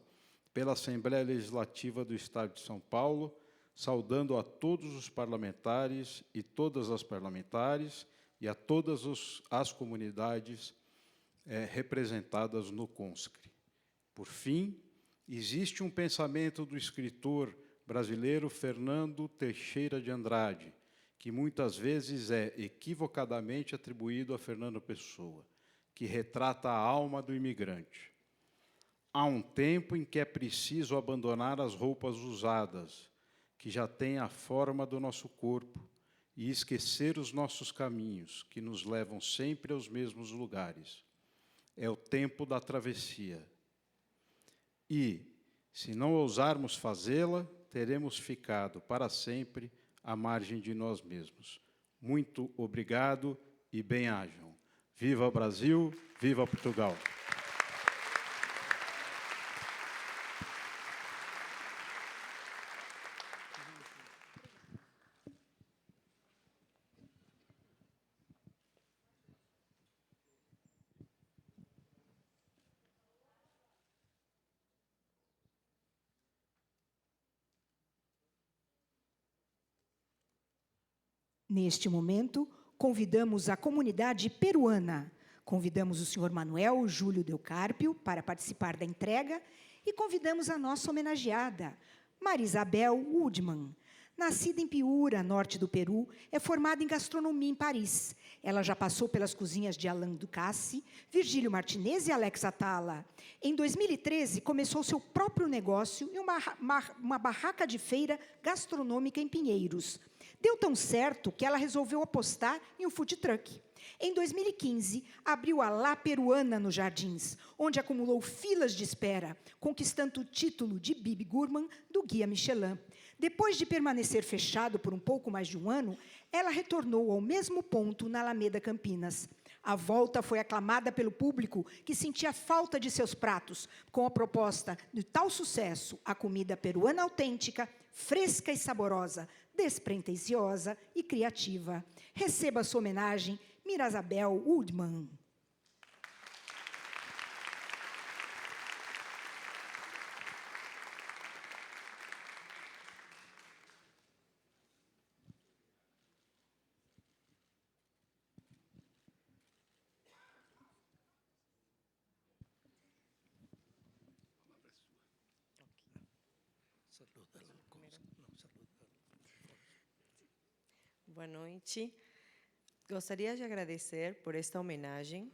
pela Assembleia Legislativa do Estado de São Paulo, saudando a todos os parlamentares e todas as parlamentares e a todas as comunidades representadas no CONSCRE. Por fim, existe um pensamento do escritor brasileiro Fernando Teixeira de Andrade, que muitas vezes é equivocadamente atribuído a Fernando Pessoa, que retrata a alma do imigrante. Há um tempo em que é preciso abandonar as roupas usadas, que já têm a forma do nosso corpo, e esquecer os nossos caminhos, que nos levam sempre aos mesmos lugares. É o tempo da travessia. E, se não ousarmos fazê-la, teremos ficado para sempre à margem de nós mesmos. Muito obrigado e bem-ajam. Viva o Brasil, viva Portugal! Neste momento, convidamos a comunidade peruana. Convidamos o senhor Manuel Júlio Del Carpio para participar da entrega e convidamos a nossa homenageada, Marisabel Woodman. Nascida em Piura, norte do Peru, é formada em gastronomia em Paris. Ela já passou pelas cozinhas de Alain Ducasse, Virgílio Martinez e Alex Atala. Em 2013, começou seu próprio negócio em uma barraca de feira gastronômica em Pinheiros. Deu tão certo que ela resolveu apostar em um food truck. Em 2015, abriu a La Peruana nos Jardins, onde acumulou filas de espera, conquistando o título de Bibi Gourmand do Guia Michelin. Depois de permanecer fechado por um pouco mais de um ano, ela retornou ao mesmo ponto na Alameda Campinas. A volta foi aclamada pelo público, que sentia falta de seus pratos, com a proposta de tal sucesso, a comida peruana autêntica, fresca e saborosa, despretensiosa e criativa. Receba sua homenagem, Marisabel Woodman. Boa noite. Gostaria de agradecer por esta homenagem.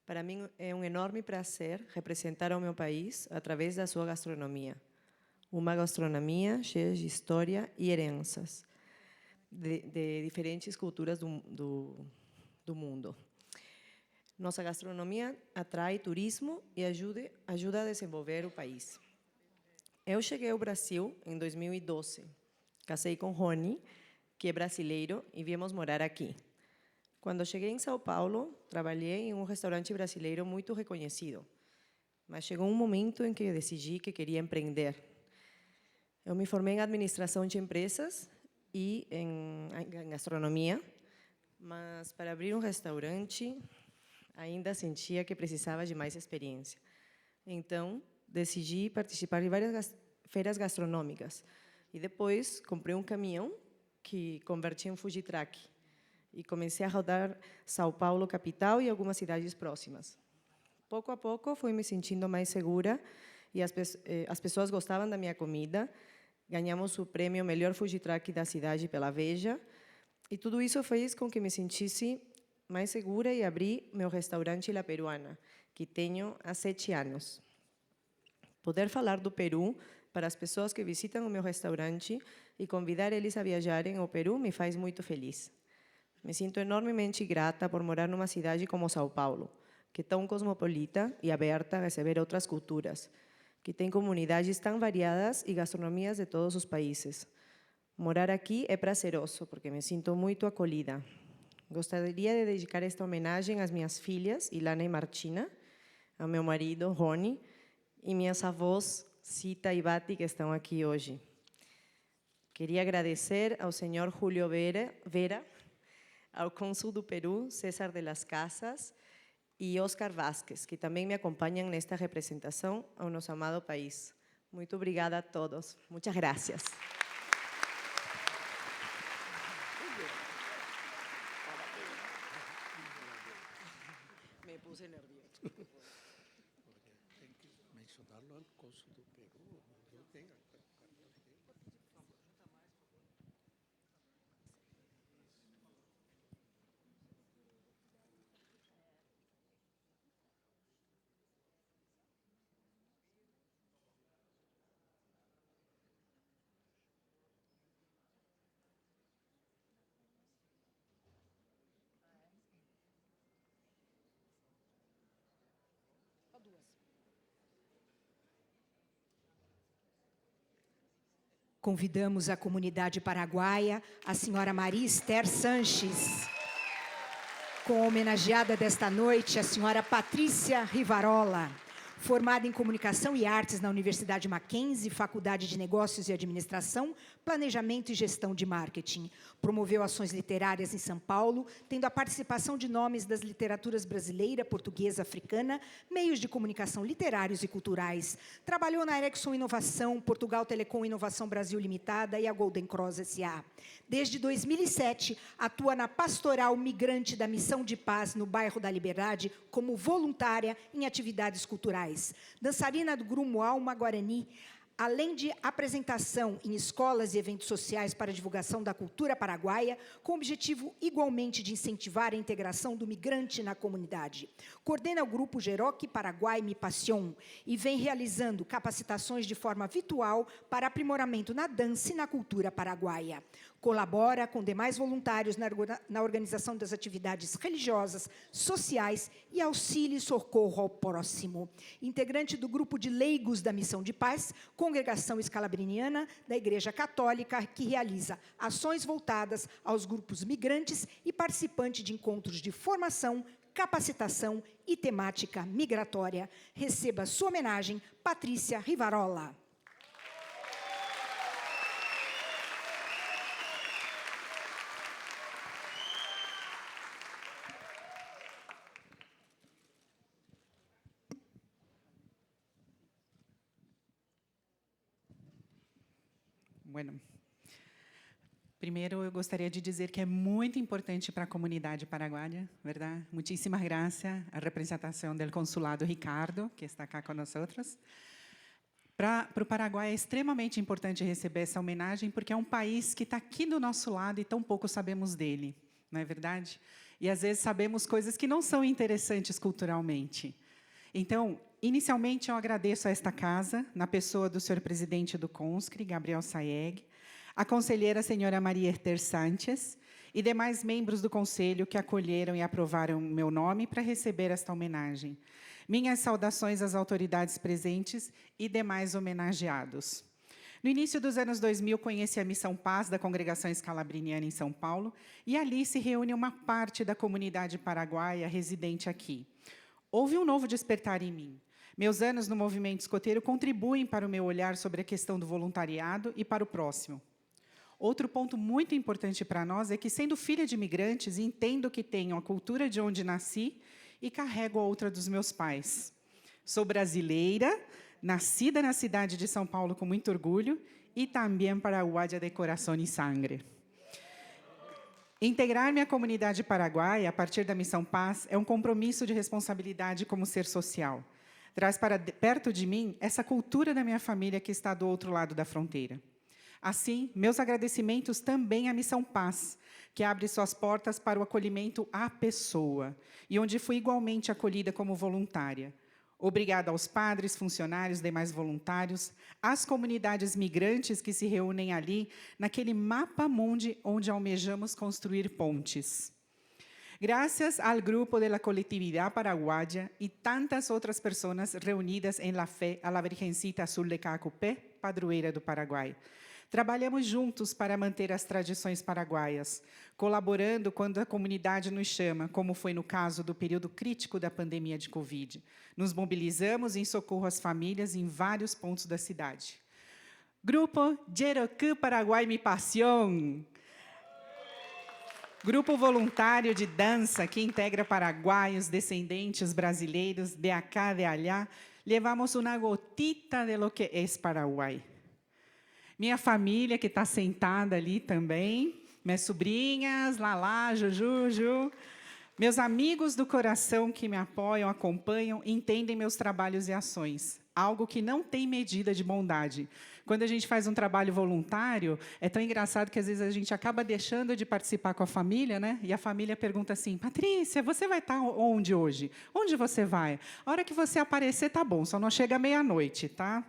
Para mim é um enorme prazer representar o meu país através da sua gastronomia. Uma gastronomia cheia de história e heranças de diferentes culturas do mundo. Nossa gastronomia atrai turismo e ajuda a desenvolver o país. Eu cheguei ao Brasil em 2012. Casei com Rony, que é brasileiro, e viemos morar aqui. Quando cheguei em São Paulo, trabalhei em um restaurante brasileiro muito reconhecido. Mas chegou um momento em que eu decidi que queria empreender. Eu me formei em administração de empresas e em gastronomia, mas para abrir um restaurante, ainda sentia que precisava de mais experiência. Então, decidi participar de várias feiras gastronômicas. E depois, comprei um caminhão que converti em food truck. E comecei a rodar São Paulo, capital, e algumas cidades próximas. Pouco a pouco, fui me sentindo mais segura e as pessoas gostavam da minha comida. Ganhamos o prêmio Melhor Food Truck da cidade pela Veja. E tudo isso fez com que me sentisse mais segura e abri meu restaurante La Peruana, que tenho há 7 anos. Poder falar do Peru para as pessoas que visitam o meu restaurante e convidar eles a viajarem ao Peru me faz muito feliz. Me sinto enormemente grata por morar numa cidade como São Paulo, que é tão cosmopolita e aberta a receber outras culturas, que tem comunidades tão variadas e gastronomias de todos os países. Morar aqui é prazeroso, porque me sinto muito acolhida. Gostaria de dedicar esta homenagem às minhas filhas, Ilana e Martina, ao meu marido, Rony, e minhas avós, Cita e Bati, que estão aqui hoje. Queria agradecer ao senhor Julio Vera, ao cônsul do Peru, César de las Casas, e Oscar Vázquez, que também me acompanham nesta representação ao nosso amado país. Muito obrigada a todos. Muitas graças. Me puse nervioso. Tem que mencionarlo al cónsul do Peru. Convidamos a comunidade paraguaia, a senhora Maria Esther Sanches, com a homenageada desta noite, a senhora Patrícia Rivarola, formada em Comunicação e Artes na Universidade Mackenzie, Faculdade de Negócios e Administração, Planejamento e Gestão de Marketing. Promoveu ações literárias em São Paulo, tendo a participação de nomes das literaturas brasileira, portuguesa, africana, meios de comunicação literários e culturais. Trabalhou na Ericsson Inovação, Portugal Telecom Inovação Brasil Limitada e a Golden Cross S.A. Desde 2007, atua na Pastoral Migrante da Missão de Paz, no bairro da Liberdade, como voluntária em atividades culturais. Dançarina do Grupo Alma Guarani, além de apresentação em escolas e eventos sociais para divulgação da cultura paraguaia, com o objetivo igualmente de incentivar a integração do migrante na comunidade. Coordena o grupo Jeroque Paraguai Mi Passion e vem realizando capacitações de forma virtual para aprimoramento na dança e na cultura paraguaia. Colabora com demais voluntários na organização das atividades religiosas, sociais e auxílio e socorro ao próximo. Integrante do grupo de leigos da Missão de Paz, congregação escalabriniana da Igreja Católica, que realiza ações voltadas aos grupos migrantes e participante de encontros de formação, capacitação e temática migratória. Receba sua homenagem, Patrícia Rivarola. Bueno, primeiro eu gostaria de dizer que é muito importante para a comunidade paraguaia, verdade? Muitíssimas graças à representação do consulado Ricardo, que está cá com nós outros. Para o Paraguai é extremamente importante receber essa homenagem, porque é um país que está aqui do nosso lado e tão pouco sabemos dele, não é verdade? E, às vezes, sabemos coisas que não são interessantes culturalmente. Então, inicialmente, eu agradeço a esta casa, na pessoa do senhor presidente do CONSCRE, Gabriel Saeg, a conselheira senhora Maria Esther Sanches e demais membros do conselho que acolheram e aprovaram meu nome para receber esta homenagem. Minhas saudações às autoridades presentes e demais homenageados. No início dos anos 2000, conheci a Missão Paz da Congregação Escalabriniana em São Paulo, e ali se reúne uma parte da comunidade paraguaia residente aqui. Houve um novo despertar em mim. Meus anos no movimento escoteiro contribuem para o meu olhar sobre a questão do voluntariado e para o próximo. Outro ponto muito importante para nós é que, sendo filha de imigrantes, entendo que tenho a cultura de onde nasci e carrego a outra dos meus pais. Sou brasileira, nascida na cidade de São Paulo com muito orgulho e também paraguaia de coração e sangue. Integrar-me à comunidade paraguaia, a partir da Missão Paz, é um compromisso de responsabilidade como ser social. Traz para perto de mim essa cultura da minha família que está do outro lado da fronteira. Assim, meus agradecimentos também à Missão Paz, que abre suas portas para o acolhimento à pessoa, e onde fui igualmente acolhida como voluntária. Obrigada aos padres, funcionários, demais voluntários, às comunidades migrantes que se reúnem ali, naquele mapa mundi onde almejamos construir pontes. Gracias al grupo de la colectividad paraguaya y tantas otras personas reunidas en la fe a la Virgencita Azul de Cacupé, padroeira do Paraguai. Trabalhamos juntos para manter as tradições paraguaias, colaborando quando a comunidade nos chama, como foi no caso do período crítico da pandemia de Covid. Nos mobilizamos em socorro às famílias em vários pontos da cidade. Grupo Jeroku Paraguai Mi Pasión. Grupo voluntário de dança que integra paraguaios, descendentes brasileiros de acá, de allá. Levamos uma gotita de lo que es Paraguai. Minha família, que está sentada ali também, minhas sobrinhas, Lala, Juju, Ju, meus amigos do coração que me apoiam, acompanham, entendem meus trabalhos e ações, algo que não tem medida de bondade. Quando a gente faz um trabalho voluntário, é tão engraçado que às vezes a gente acaba deixando de participar com a família, né? E a família pergunta assim: Patrícia, você vai estar onde hoje? Onde você vai? A hora que você aparecer, tá bom, só não chega meia-noite, tá?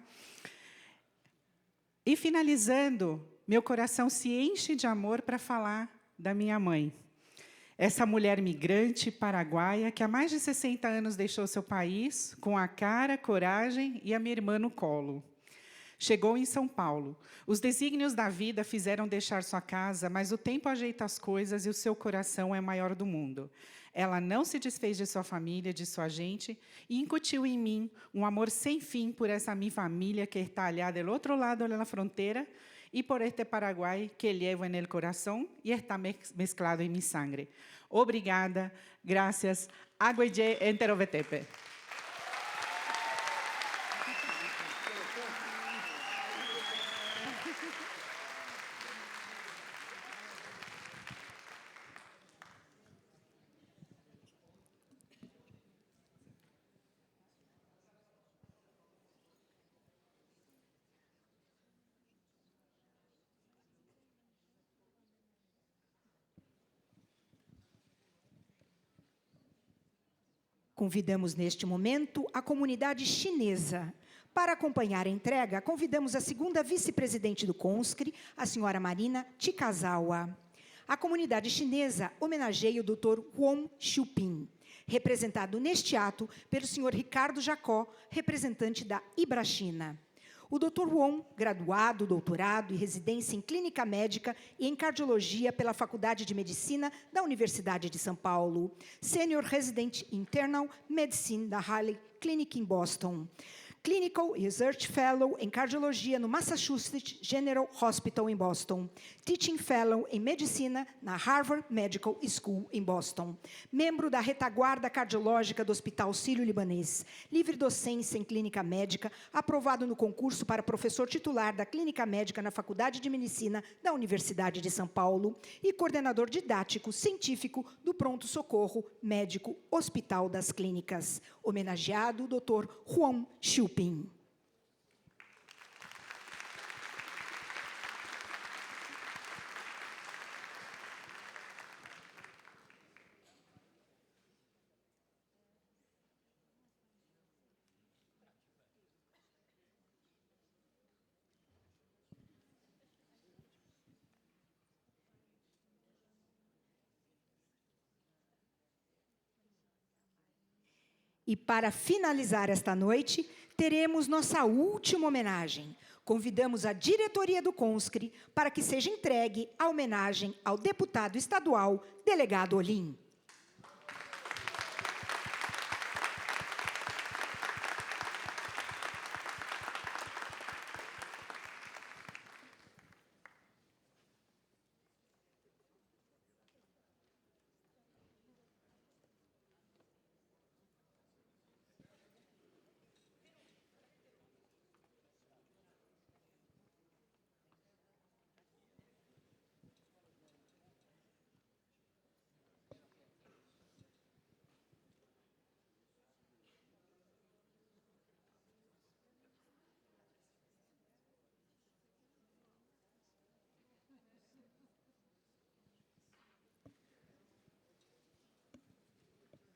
E, finalizando, meu coração se enche de amor para falar da minha mãe. Essa mulher migrante paraguaia que há mais de 60 anos deixou seu país com a cara, coragem e a minha irmã no colo. Chegou em São Paulo. Os desígnios da vida fizeram deixar sua casa, mas o tempo ajeita as coisas e o seu coração é maior do mundo. Ela não se desfez de sua família, de sua gente, e incutiu em mim um amor sem fim por essa minha família que está allá do outro lado da fronteira e por este Paraguai que levo en el corazón e está mezclado em minha sangre. Obrigada, graças, Agueye Enterovetepe. Convidamos, neste momento, a comunidade chinesa. Para acompanhar a entrega, convidamos a segunda vice-presidente do CONSCRI, a senhora Marina Chikazawa. A comunidade chinesa homenageia o Dr. Huang Xiuping, representado neste ato pelo senhor Ricardo Jacó, representante da Ibrachina. O Dr. Huang, graduado, doutorado e residência em clínica médica e em cardiologia pela Faculdade de Medicina da Universidade de São Paulo. Senior Resident Internal Medicine da Harley Clinic em Boston. Clinical Research Fellow em Cardiologia no Massachusetts General Hospital em Boston. Teaching Fellow em Medicina na Harvard Medical School em Boston. Membro da retaguarda cardiológica do Hospital Sírio-Libanês. Livre docência em Clínica Médica, aprovado no concurso para professor titular da Clínica Médica na Faculdade de Medicina da Universidade de São Paulo e coordenador didático científico do Pronto Socorro Médico Hospital das Clínicas. Homenageado, Dr. Huang Xiuping. E para finalizar esta noite, teremos nossa última homenagem. Convidamos a diretoria do CONSCRI para que seja entregue a homenagem ao deputado estadual, delegado Olim.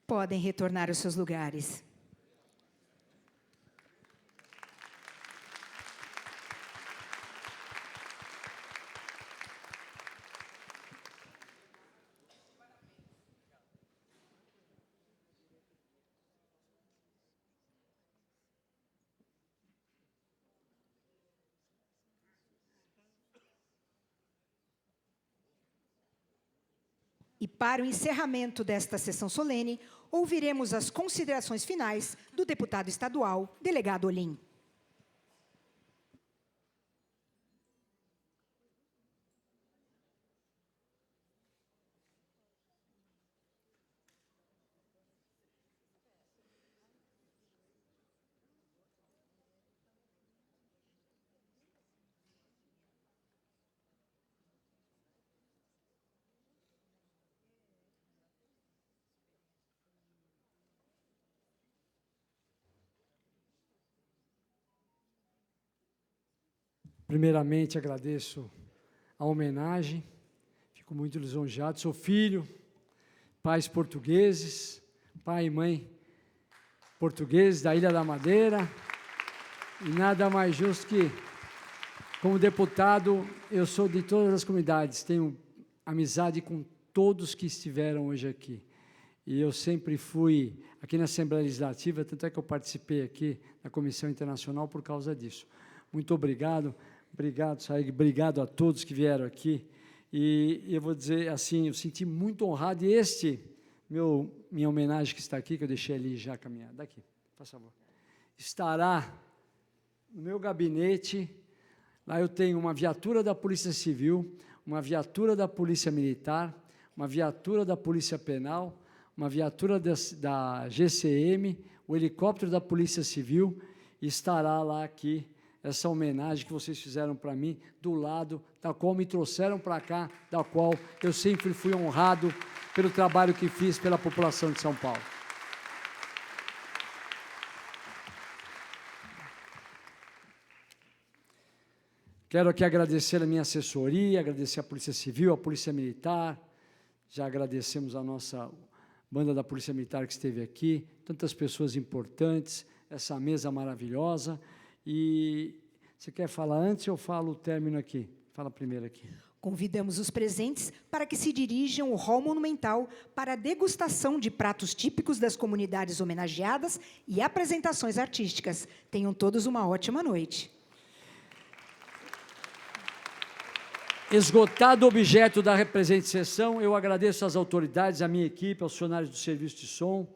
Podem retornar aos seus lugares. E para o encerramento desta sessão solene, ouviremos as considerações finais do deputado estadual, delegado Olim. Primeiramente, agradeço a homenagem, fico muito lisonjeado, sou filho, pais portugueses, pai e mãe portugueses da Ilha da Madeira, e nada mais justo que, como deputado, eu sou de todas as comunidades, tenho amizade com todos que estiveram hoje aqui, e eu sempre fui aqui na Assembleia Legislativa, tanto é que eu participei aqui na Comissão Internacional por causa disso. Muito obrigado. Obrigado, Saig, obrigado a todos que vieram aqui. E eu vou dizer assim, eu senti muito honrado, e minha homenagem que está aqui, que eu deixei ali já caminhar, daqui, por favor, estará no meu gabinete. Lá eu tenho uma viatura da Polícia Civil, uma viatura da Polícia Militar, uma viatura da Polícia Penal, uma viatura da GCM, o helicóptero da Polícia Civil, e estará lá aqui essa homenagem que vocês fizeram para mim, do lado da qual me trouxeram para cá, da qual eu sempre fui honrado pelo trabalho que fiz pela população de São Paulo. Quero aqui agradecer a minha assessoria, agradecer a Polícia Civil, a Polícia Militar, já agradecemos a nossa banda da Polícia Militar que esteve aqui, tantas pessoas importantes, essa mesa maravilhosa. E você quer falar antes ou eu falo o término aqui? Fala primeiro aqui. Convidamos os presentes para que se dirijam ao hall monumental para a degustação de pratos típicos das comunidades homenageadas e apresentações artísticas. Tenham todos uma ótima noite. Esgotado o objeto da presente sessão, eu agradeço às autoridades, à minha equipe, aos funcionários do Serviço de Som,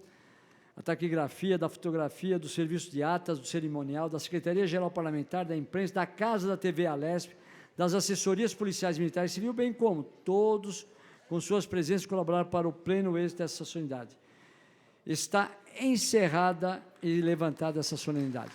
a taquigrafia, da fotografia, do Serviço de Atas, do Cerimonial, da Secretaria-Geral Parlamentar, da Imprensa, da Casa da TV Alesp, das assessorias policiais, militares e civil, bem como todos, com suas presenças, colaboraram para o pleno êxito dessa solenidade. Está encerrada e levantada essa solenidade.